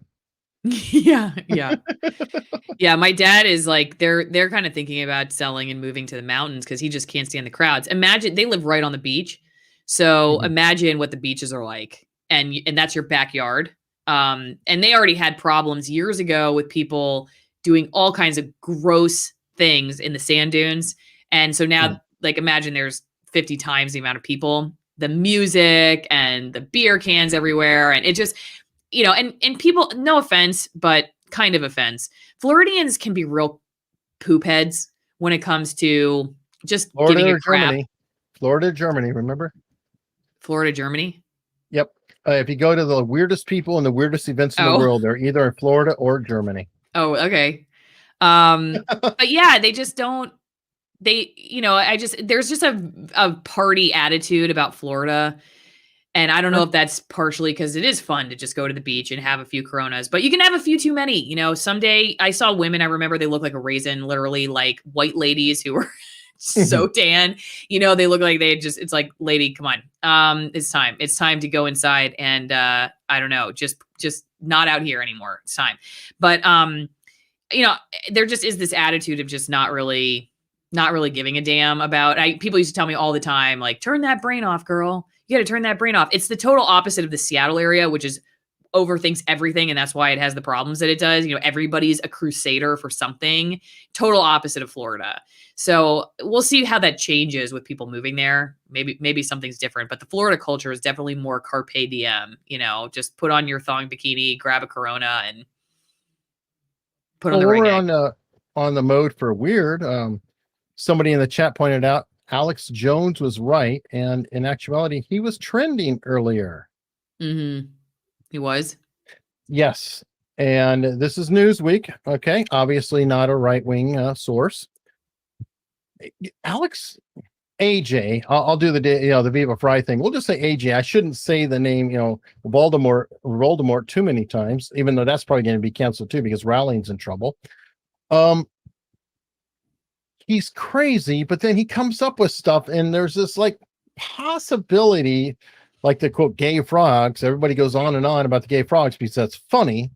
Yeah. Yeah. My dad is like, they're kind of thinking about selling and moving to the mountains because he just can't stand the crowds. Imagine, they live right on the beach. So imagine what the beaches are like. And that's your backyard. And they already had problems years ago with people doing all kinds of gross things in the sand dunes. And so now, like, imagine there's 50 times the amount of people, the music and the beer cans everywhere. And it just, and people, no offense, but kind of offense. Floridians can be real poop heads when it comes to just giving a crap. Florida, Germany, remember? Florida, Germany? Yep. If you go to the weirdest people and the weirdest events in the Oh. world, they're either in Florida or Germany. Oh, okay. But yeah, they just don't. They, there's just a party attitude about Florida. And I don't know if that's partially because it is fun to just go to the beach and have a few Coronas, but you can have a few too many. Someday I saw women, I remember they look like a raisin, literally like white ladies who were so tan. They look like it's like, lady, come on. It's time. It's time to go inside and I don't know, just not out here anymore. It's time. But there just is this attitude of just not really giving a damn about. People used to tell me all the time, like, turn that brain off, girl. You got to turn that brain off. It's the total opposite of the Seattle area, which is overthinks everything. And that's why it has the problems that it does. Everybody's a crusader for something. Total opposite of Florida. So we'll see how that changes with people moving there. Maybe something's different, but the Florida culture is definitely more carpe diem, just put on your thong bikini, grab a Corona and put on the right day. On the mode for weird. Somebody in the chat pointed out Alex Jones was right, and in actuality, he was trending earlier. Mm-hmm. He was? Yes. And this is Newsweek. Okay. Obviously not a right-wing source. Alex, I'll do the Viva Fry thing. We'll just say AJ. I shouldn't say the name, Voldemort too many times, even though that's probably going to be canceled too, because Rowling's in trouble. He's crazy, but then he comes up with stuff, and there's this like possibility, like the quote gay frogs. Everybody goes on and on about the gay frogs because that's funny,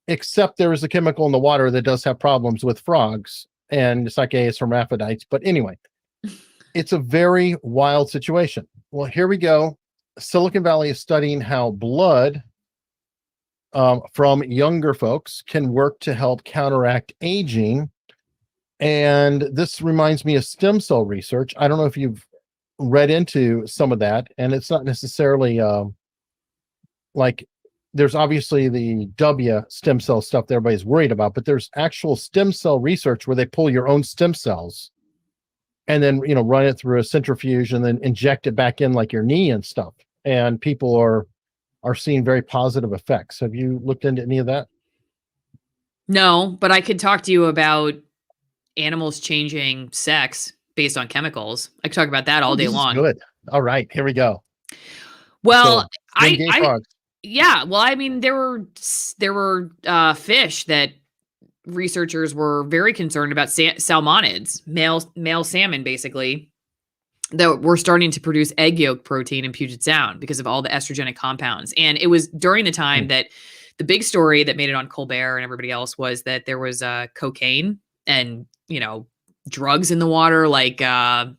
except there is a chemical in the water that does have problems with frogs, and it's not gay, it's hermaphrodites. But anyway, it's a very wild situation. Well, here we go. Silicon Valley is studying how blood from younger folks can work to help counteract aging. And this reminds me of stem cell research. I don't know if you've read into some of that, and it's not necessarily like there's obviously the W stem cell stuff that everybody's worried about, but there's actual stem cell research where they pull your own stem cells and then, run it through a centrifuge and then inject it back in like your knee and stuff. And people are seeing very positive effects. Have you looked into any of that? No, but I could talk to you about animals changing sex based on chemicals. I could talk about that all day long. Good. All right, here we go. Well, so, well, I mean, there were fish that researchers were very concerned about, salmonids, male salmon, basically, that were starting to produce egg yolk protein in Puget Sound because of all the estrogenic compounds. And it was during the time that the big story that made it on Colbert and everybody else was that there was cocaine and drugs in the water. Like I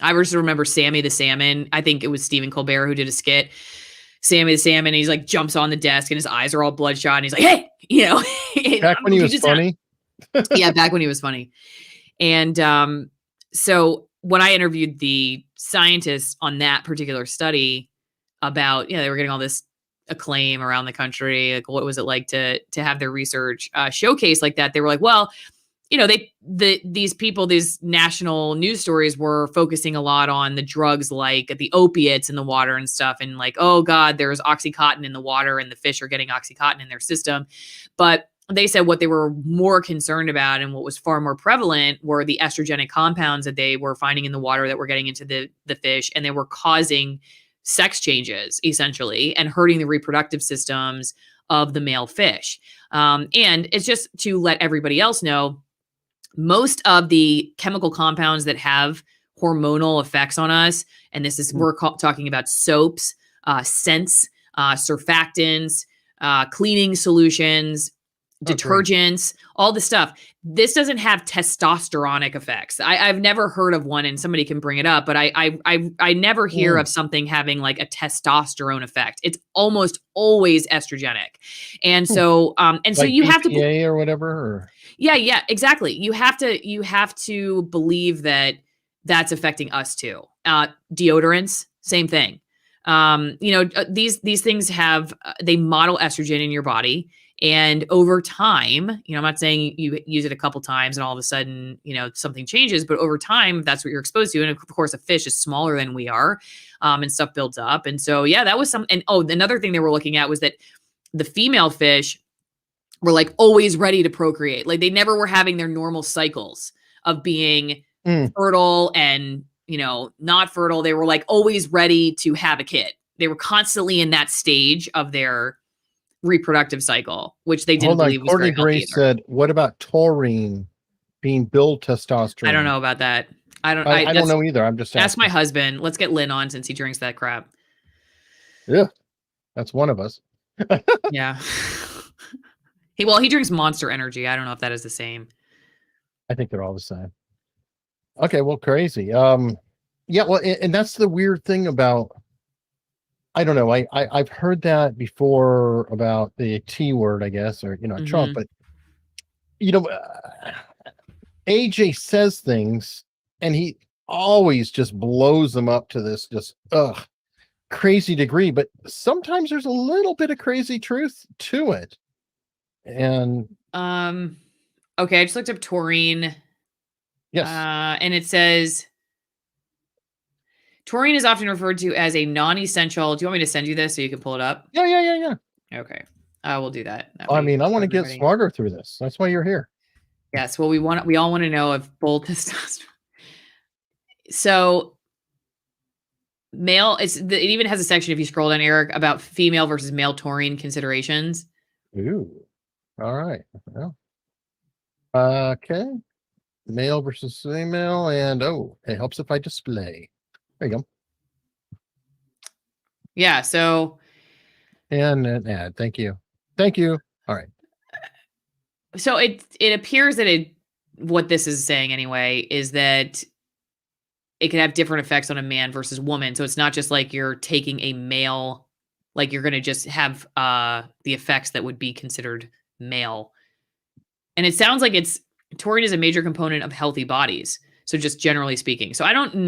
just remember Sammy the Salmon. I think it was Stephen Colbert who did a skit. Sammy the Salmon, he's like jumps on the desk and his eyes are all bloodshot and he's like, hey, back when he was funny. Yeah, back when he was funny. And so when I interviewed the scientists on that particular study about, they were getting all this acclaim around the country, like what was it like to have their research showcase like that, they were like, well, these people, these national news stories were focusing a lot on the drugs, like the opiates in the water and stuff. And like, oh God, there's Oxycontin in the water and the fish are getting Oxycontin in their system. But they said what they were more concerned about and what was far more prevalent were the estrogenic compounds that they were finding in the water that were getting into the fish. And they were causing sex changes essentially and hurting the reproductive systems of the male fish. And it's just to let everybody else know, most of the chemical compounds that have hormonal effects on us, and this is, we're talking about soaps, scents, surfactants, cleaning solutions, detergents, all the stuff. This doesn't have testosteronic effects. I've never heard of one, and somebody can bring it up, but I never hear of something having like a testosterone effect. It's almost always estrogenic. And so, so you have to BPA or whatever. Or... Yeah, exactly. You have to believe that that's affecting us too. Deodorants, same thing. These things have, they model estrogen in your body. And over time, I'm not saying you use it a couple times and all of a sudden, something changes, but over time, that's what you're exposed to. And of course, a fish is smaller than we are, and stuff builds up. And so, yeah, that was some. And another thing they were looking at was that the female fish were like always ready to procreate. Like they never were having their normal cycles of being fertile and, not fertile. They were like always ready to have a kid. They were constantly in that stage of their reproductive cycle, which they didn't believe was Courtney very healthy Grace either. said, what about taurine being build testosterone? I don't know about that. I don't know either. I'm just asking. Ask my husband. Let's get Lynn on since he drinks that crap. Yeah, that's one of us. Yeah. He drinks Monster Energy. I don't know if that is the same. I think they're all the same. Okay, well, crazy. Yeah, well, and that's the weird thing about, I don't know. I've heard that before about the T word, I guess, or Trump, but AJ says things and he always just blows them up to this just crazy degree, but sometimes there's a little bit of crazy truth to it. And okay, I just looked up taurine. Yes. And it says taurine is often referred to as a non-essential. Do you want me to send you this so you can pull it up? Yeah. Okay. I will do that. I want to get smarter through this. That's why you're here. Yes. Well, we all want to know if bull testosterone. So male, it even has a section, if you scroll down, Eric, about female versus male taurine considerations. Ooh. All right. Well, okay. Male versus female, and it helps if I display. There you go. Yeah. So. And an ad. Thank you. All right. So it appears that what this is saying anyway is that it can have different effects on a man versus woman. So it's not just like you're taking a male, like you're going to just have the effects that would be considered male. And it sounds like taurine is a major component of healthy bodies. So just generally speaking. So I don't think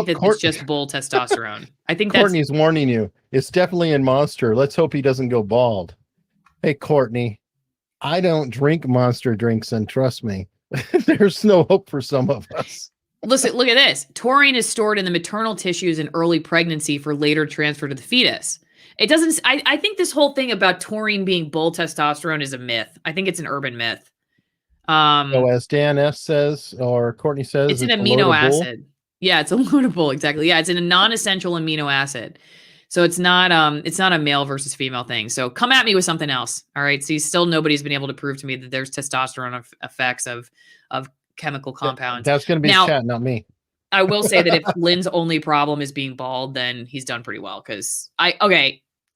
that it's just bull testosterone. I think Courtney's warning you. It's definitely in Monster. Let's hope he doesn't go bald. Hey, Courtney, I don't drink Monster drinks, and trust me, there's no hope for some of us. Listen, look at this. Taurine is stored in the maternal tissues in early pregnancy for later transfer to the fetus. It doesn't. I think this whole thing about taurine being bull testosterone is a myth. I think it's an urban myth. So as Dan S says, or Courtney says, it's an amino acid. Yeah, it's a load of bull. Exactly. Yeah, it's in a non-essential amino acid. So it's not a male versus female thing. So come at me with something else. All right. See, still nobody's been able to prove to me that there's testosterone effects of chemical compounds. That's going to be chat, not me. I will say that if Lynn's only problem is being bald, then he's done pretty well.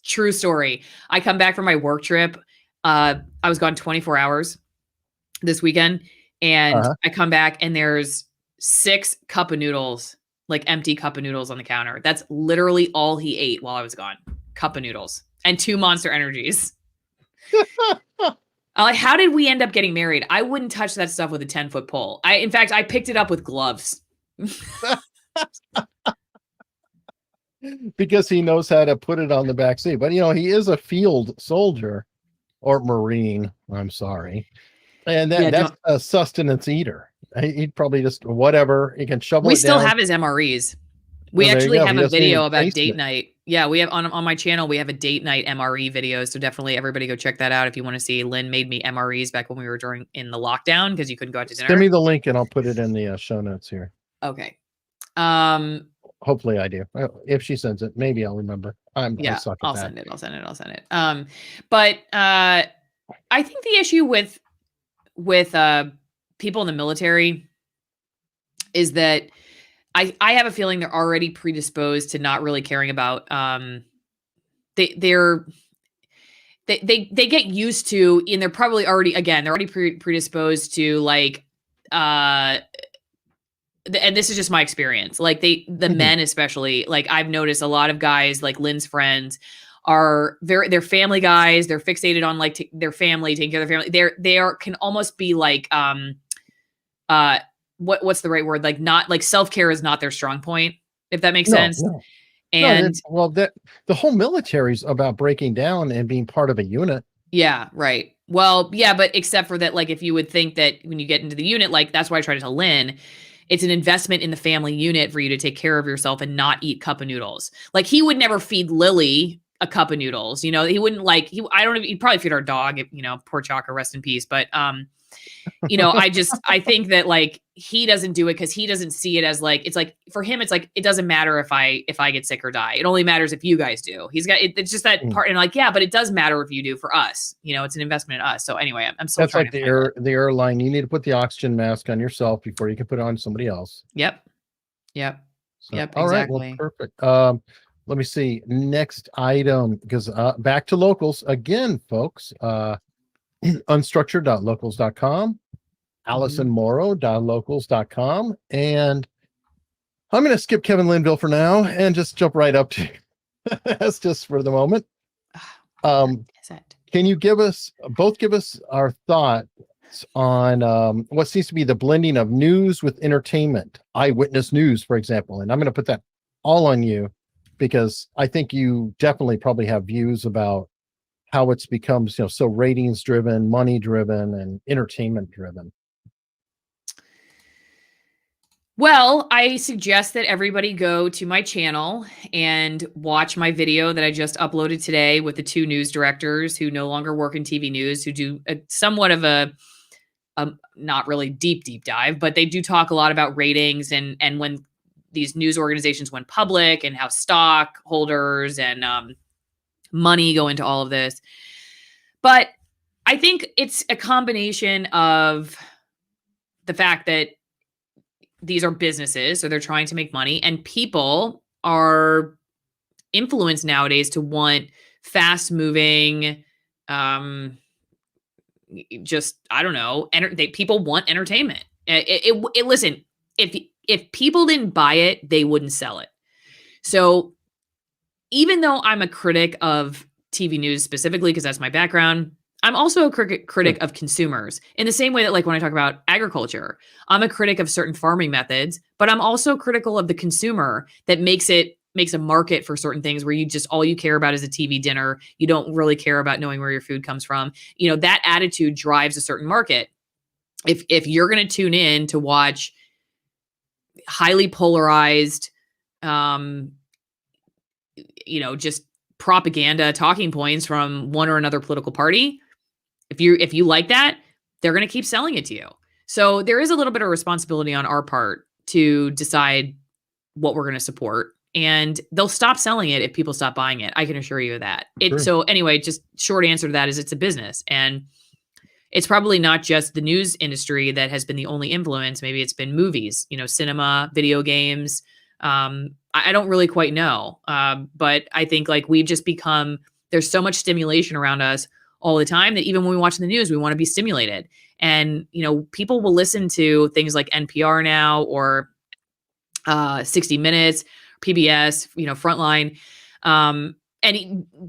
True story. I come back from my work trip. I was gone 24 hours this weekend, and I come back and there's 6 cup of noodles, like empty cup of noodles on the counter. That's literally all he ate while I was gone. Cup of noodles and 2 Monster Energies. Like, how did we end up getting married? I wouldn't touch that stuff with a 10-foot pole. In fact, I picked it up with gloves. Because he knows how to put it on the back seat. But, he is a field soldier or Marine. I'm sorry. And that's a sustenance eater. He'd probably just whatever. He can shovel it down. We still have his MREs. We actually have a video about date night. Yeah, we have on my channel, we have a date night MRE video. So definitely everybody go check that out if you want to see. Lynn made me MREs back when we were in the lockdown because you couldn't go out to dinner. Send me the link and I'll put it in the show notes here. Okay. Hopefully I do. If she sends it, maybe I'll remember. I'll send it. But I think the issue with people in the military is that I have a feeling they're already predisposed to not really caring about they get used to, and they're probably already predisposed to like and this is just my experience. Like the men, especially, like I've noticed a lot of guys like Lynn's friends are they're family guys. They're fixated on like their family, taking care of their family. They can almost be like, what's the right word? Like not like self-care is not their strong point, if that makes sense. No. And that the whole military's about breaking down and being part of a unit. yeah, right. Well, yeah, but except for that, like, if you would think that when you get into the unit, like, that's why I try to tell Lynn, it's an investment in the family unit for you to take care of yourself and not eat cup of noodles. Like, he would never feed Lily a cup of noodles. You know, he wouldn't like, he'd probably feed our dog, you know, poor Chaka, rest in peace. But, you know, I think that like he doesn't do it because he doesn't see it as like, it's like for him, it's like, it doesn't matter if I get sick or die. It only matters if you guys do. It's just that part. And like, yeah, but it does matter if you do for us. You know, it's an investment in us. So anyway, I'm still That's trying like to the airline. You need to put the oxygen mask on yourself before you can put it on somebody else. Yep. So, Yep. all right, Exactly. well, perfect. Let me see. Next item, because back to locals again, folks. Unstructured.locals.com, AlisonMorrow.locals.com, and I'm going to skip Kevin Linville for now and just jump right up to that's just for the moment. Is it? Can you give us our thoughts on what seems to be the blending of news with entertainment, eyewitness news, for example? And I'm going to put that all on you because I think you definitely probably have views about how it's become, so ratings driven, money driven, and entertainment driven. Well, I suggest that everybody go to my channel and watch my video that I just uploaded today with the two news directors who no longer work in TV news, who do somewhat of a not really deep dive, but they do talk a lot about ratings and when these news organizations went public and how stockholders and money go into all of this. But I think it's a combination of the fact that these are businesses, so they're trying to make money, and people are influenced nowadays to want fast moving, just, I don't know, people want entertainment. Listen, if people didn't buy it, they wouldn't sell it. So even though I'm a critic of TV news specifically, because that's my background, I'm also a critic of consumers in the same way that, like, when I talk about agriculture, I'm a critic of certain farming methods, but I'm also critical of the consumer that makes a market for certain things where all you care about is a TV dinner. You don't really care about knowing where your food comes from. You know, that attitude drives a certain market. If you're going to tune in to watch highly polarized, just propaganda talking points from one or another political party, if you like that, they're going to keep selling it to you. So there is a little bit of responsibility on our part to decide what we're going to support, and they'll stop selling it if people stop buying it. I can assure you of that. Sure. So anyway, just short answer to that is it's a business, and it's probably not just the news industry that has been the only influence. Maybe it's been movies, cinema, video games. I don't really quite know. But I think like we've just become, there's so much stimulation around us all the time that even when we watch the news, we want to be stimulated. And, people will listen to things like NPR now or 60 Minutes, PBS, Frontline, and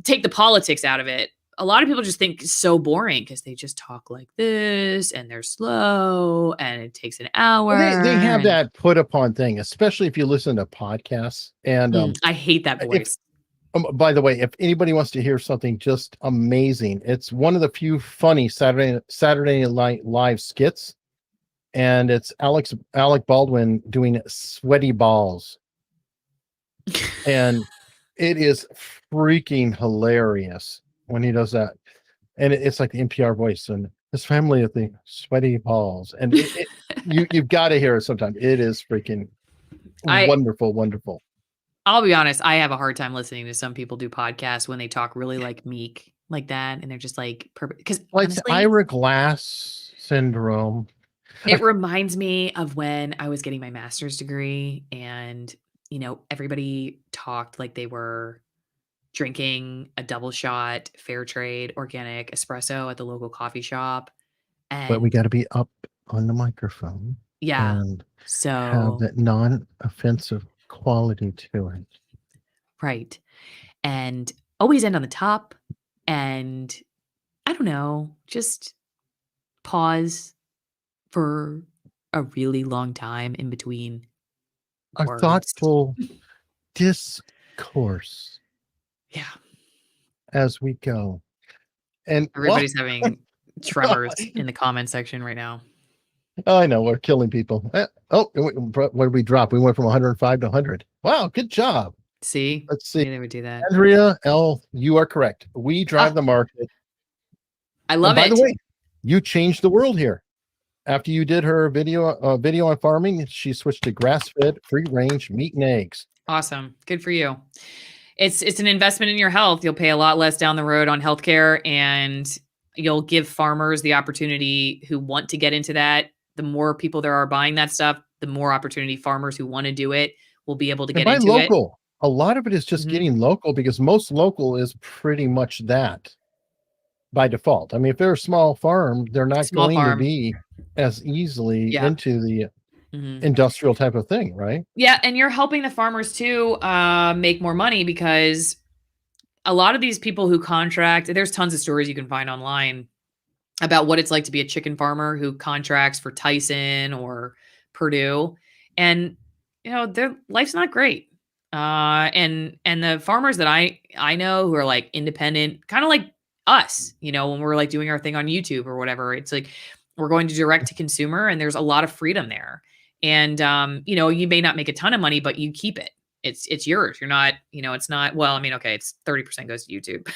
take the politics out of it. A lot of people just think it's so boring because they just talk like this and they're slow and it takes an hour. Well, they have that put upon thing, especially if you listen to podcasts. And I hate that voice. By the way, if anybody wants to hear something just amazing, it's one of the few funny Saturday Night Live skits, and it's Alec Baldwin doing Sweaty Balls, and it is freaking hilarious when he does that. And it's like the NPR voice and his family at the Sweaty Balls, and you've got to hear it sometime. It is freaking wonderful. I'll be honest, I have a hard time listening to some people do podcasts when they talk really like meek like that, and they're just like because it's Ira Glass syndrome. It reminds me of when I was getting my master's degree, and everybody talked like they were drinking a double shot fair trade organic espresso at the local coffee shop, but we got to be up on the microphone, and so have that non-offensive quality to it, right? And always end on the top, and I don't know, just pause for a really long time in between a words. thoughtful course, Yeah. as we go. And Everybody's having tremors in the comment section right now. I know we're killing people. What did we drop? We went from 105 to 100. Wow, good job. See? Let's see. They would do that. Andrea L, you are correct. We drive the market. I love By it. the way, you changed the world here. After you did her video on farming, she switched to grass-fed, free-range meat and eggs. Awesome. Good for you. It's an investment in your health. You'll pay a lot less down the road on healthcare, and you'll give farmers the opportunity who want to get into that. The more people there are buying that stuff, the more opportunity farmers who want to do it will be able to get into local. A lot of it is just Mhm. getting local, because most local is pretty much that by default. I mean, if they're a small farm, they're not Small going farm. to be as easily Yeah. into the Mhm. industrial type of thing, right? Yeah, and you're helping the farmers too make more money, because a lot of these people who contract, there's tons of stories you can find online about what it's like to be a chicken farmer who contracts for Tyson or Purdue, and their life's not great. And the farmers that I know who are like independent, kind of like us, when we're like doing our thing on YouTube or whatever, it's like we're going to direct to consumer, and there's a lot of freedom there. And you may not make a ton of money, but you keep it. It's yours. You're not, it's not, well, I mean, okay, it's 30% goes to YouTube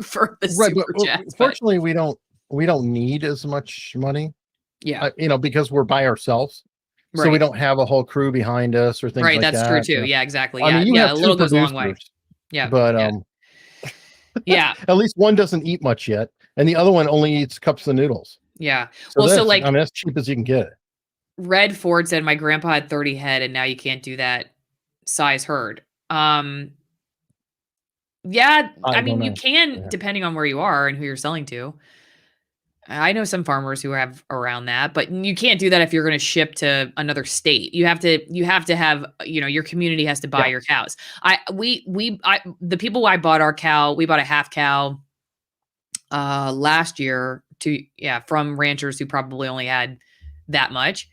for the Right, super but chats. fortunately, we don't need as much money, Yeah. because we're by ourselves, so we Right. don't have a whole crew behind us or things Right. like That's that. true too. Yeah, exactly. I Yeah. mean, you Yeah. have A two little goes a long way. producers, Yeah. but yeah. Yeah. at least one doesn't eat much yet, and the other one only eats cups of noodles. Yeah. So Well, so that's, like I mean, that's cheap as you can get it. Red Ford said, my grandpa had 30 head and now you can't do that size herd. Yeah, I mean, don't you know. can, Yeah. depending on where you are and who you're selling to. I know some farmers who have around that, but you can't do that if you're going to ship to another state. You have to have, your community has to buy Yeah. your cows. The people I bought our cow, we bought a half cow last year from ranchers who probably only had that much.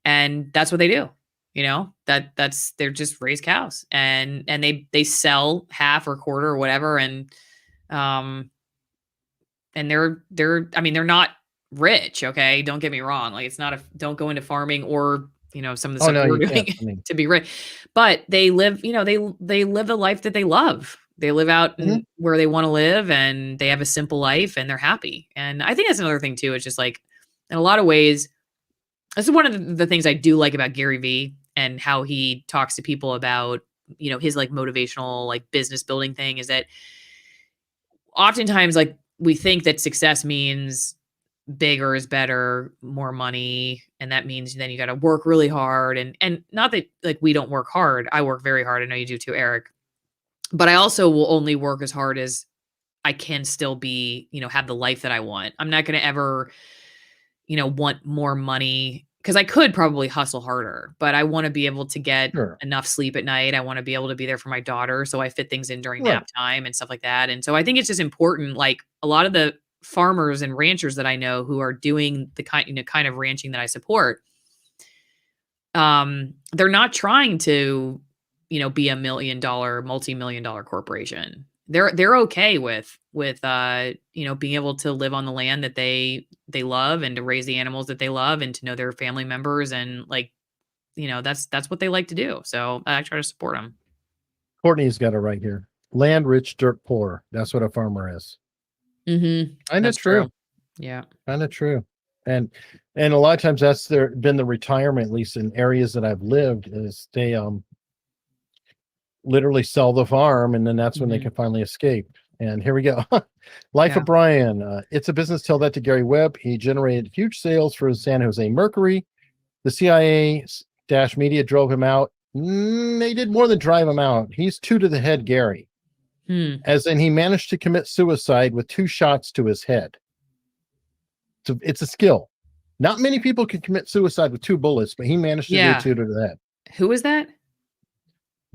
And that's what they do. They're just raised cows, and they sell half or quarter or whatever. And they're I mean, they're not rich. Okay. Don't get me wrong. Like, it's not don't go into farming or, some of the stuff no, we're you doing can't. I mean, to be rich, but they live, they live a life that they love. They live out Mhm. where they want to live, and they have a simple life, and they're happy. And I think that's another thing too. It's just like, in a lot of ways, this is one of the things I do like about Gary Vee and how he talks to people about, his like motivational, like business building thing, is that oftentimes, like, we think that success means bigger is better, more money, and that means then you got to work really hard. And not that like we don't work hard. I work very hard. I know you do too, Eric. But I also will only work as hard as I can still be, have the life that I want. I'm not going to ever, want more money, because I could probably hustle harder, but I want to be able to get Sure. enough sleep at night. I want to be able to be there for my daughter, so I fit things in during Right. nap time and stuff like that. And so I think it's just important. Like, a lot of the farmers and ranchers that I know who are doing the kind of ranching that I support, they're not trying to, be $1 million, multi-million dollar corporation. They're okay with being able to live on the land that they love, and to raise the animals that they love, and to know their family members, and like, that's what they like to do. So I try to support them. Courtney's got it right here. Land rich, dirt poor. That's what a farmer is. Mm-hmm. Kind of true. Yeah. Kind of true. And a lot of times that's been the retirement, at least in areas that I've lived, is they literally sell the farm, and then that's when they Mhm. can finally escape. And here we go. Life Yeah. of Brian. It's a business. Tell that to Gary Webb. He generated huge sales for San Jose Mercury. The CIA-media drove him out. They did more than drive him out. He's two to the head, Gary. As in, he managed to commit suicide with 2 shots to his head. So it's a skill. Not many people can commit suicide with 2 bullets, but he managed to do 2 to the head. Who is that?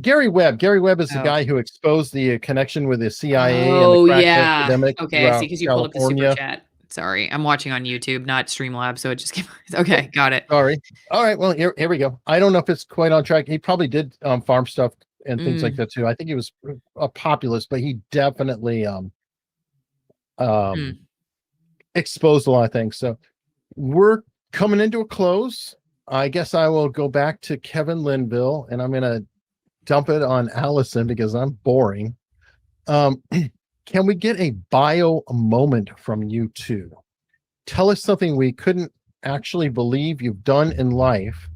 Gary Webb. Gary Webb is the Oh. guy who exposed the connection with the CIA Oh, and the crack yeah. epidemic Okay, I see, throughout because you pulled up the super California. chat. Sorry, I'm watching on YouTube, not Streamlabs, so it just came. Okay, got it. Sorry. All right. Well, here we go. I don't know if it's quite on track. He probably did farm stuff and things like that too. I think he was a populist, but he definitely exposed a lot of things. So we're coming into a close. I guess I will go back to Kevin Linville, and I'm going to dump it on Allison because I'm boring. Can we get a bio moment from you two? Tell us something we couldn't actually believe you've done in life.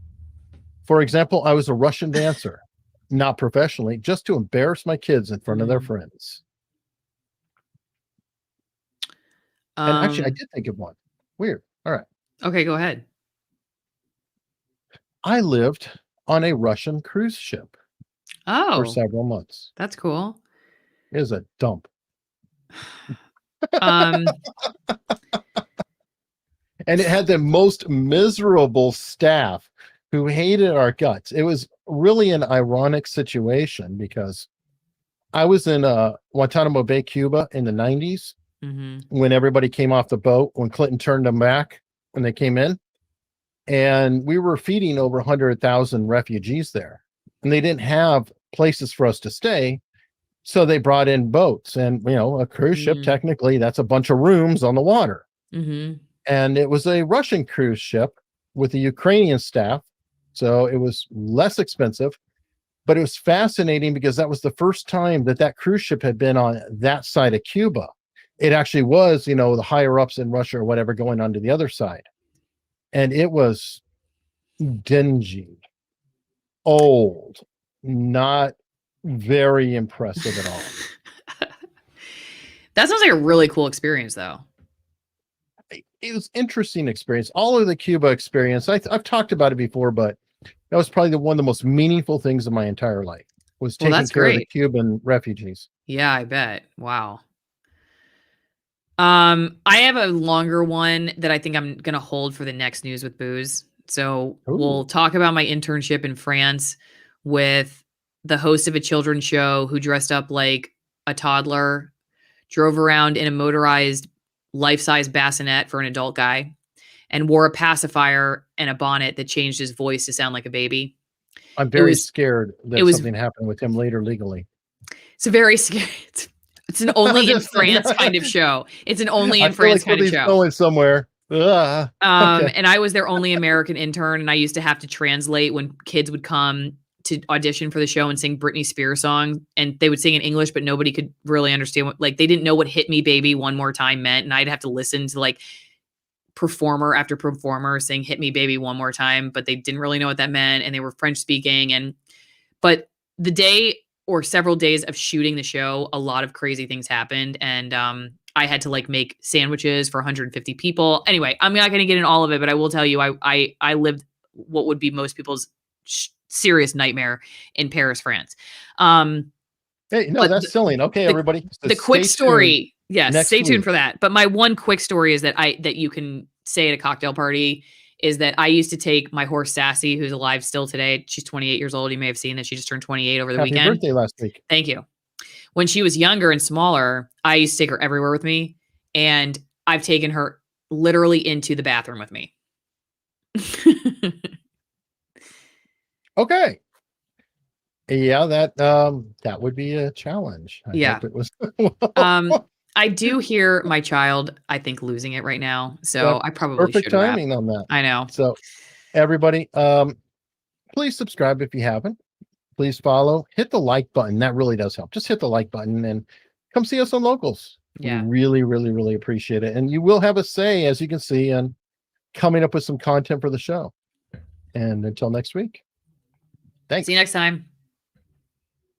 For example, I was a Russian dancer, not professionally, just to embarrass my kids in front of their friends. And actually, I did think of one. Weird. All right. Okay, go ahead. I lived on a Russian cruise ship for Oh, several months. that's cool. It was a dump. Um, And it had the most miserable staff who hated our guts. It was really an ironic situation because I was in Guantanamo Bay, Cuba in the 90s when everybody came off the boat, when Clinton turned them back when they came in. And we were feeding over 100,000 refugees there. And they didn't have places for us to stay. So they brought in boats. And, you know, a cruise ship, technically, that's a bunch of rooms on the water. And it was a Russian cruise ship with a Ukrainian staff. So it was less expensive. But it was fascinating because that was the first time that that cruise ship had been on that side of Cuba. It actually was, you know, the higher ups in Russia or whatever going on to the other side. And it was dingy, old, not very impressive at all. That sounds like a really cool experience, though. It was interesting experience. All of the Cuba experience, I've talked about it before, but that was probably one of the most meaningful things of my entire life was taking care of the Cuban refugees. Yeah, I bet. Wow. I have a longer one that I think I'm going to hold for the next News with Booze. So we'll talk about my internship in France with the host of a children's show who dressed up like a toddler, drove around in a motorized life-size bassinet for an adult guy, and wore a pacifier and a bonnet that changed his voice to sound like a baby. I'm very scared that something happened with him later legally. It's very scary. It's an only in France kind of show. It's an only in France kind of show. Going somewhere. Okay. And I was their only American intern, and I used to have to translate when kids would come to audition for the show and sing Britney Spears songs, and they would sing in English, but nobody could really understand what, like, they didn't know what "Hit Me Baby One More Time" meant, and I'd have to listen to like performer after performer saying "Hit Me Baby One More Time," but they didn't really know what that meant, and they were French speaking. But the day or several days of shooting the show, a lot of crazy things happened, and I had to like make sandwiches for 150 people. Anyway, I'm not going to get in all of it, but I will tell you, I lived what would be most people's serious nightmare in Paris, France. Hey, no, that's silly. Okay, everybody. So the quick story. Yes, stay tuned for that. But my one quick story is that you can say at a cocktail party is that I used to take my horse Sassy, who's alive still today. She's 28 years old. You may have seen that she just turned 28 over the weekend. Happy birthday last week. Thank you. When she was younger and smaller, I used to take her everywhere with me, and I've taken her literally into the bathroom with me. Okay. Yeah, that would be a challenge. I hope it was. I do hear my child, I think, losing it right now. So I probably perfect timing on that. I know. So everybody, please subscribe if you haven't. Please follow. Hit the like button. That really does help. Just hit the like button and come see us on Locals. Yeah. We really, really, really appreciate it. And you will have a say, as you can see, in coming up with some content for the show. And until next week. Thanks. See you next time.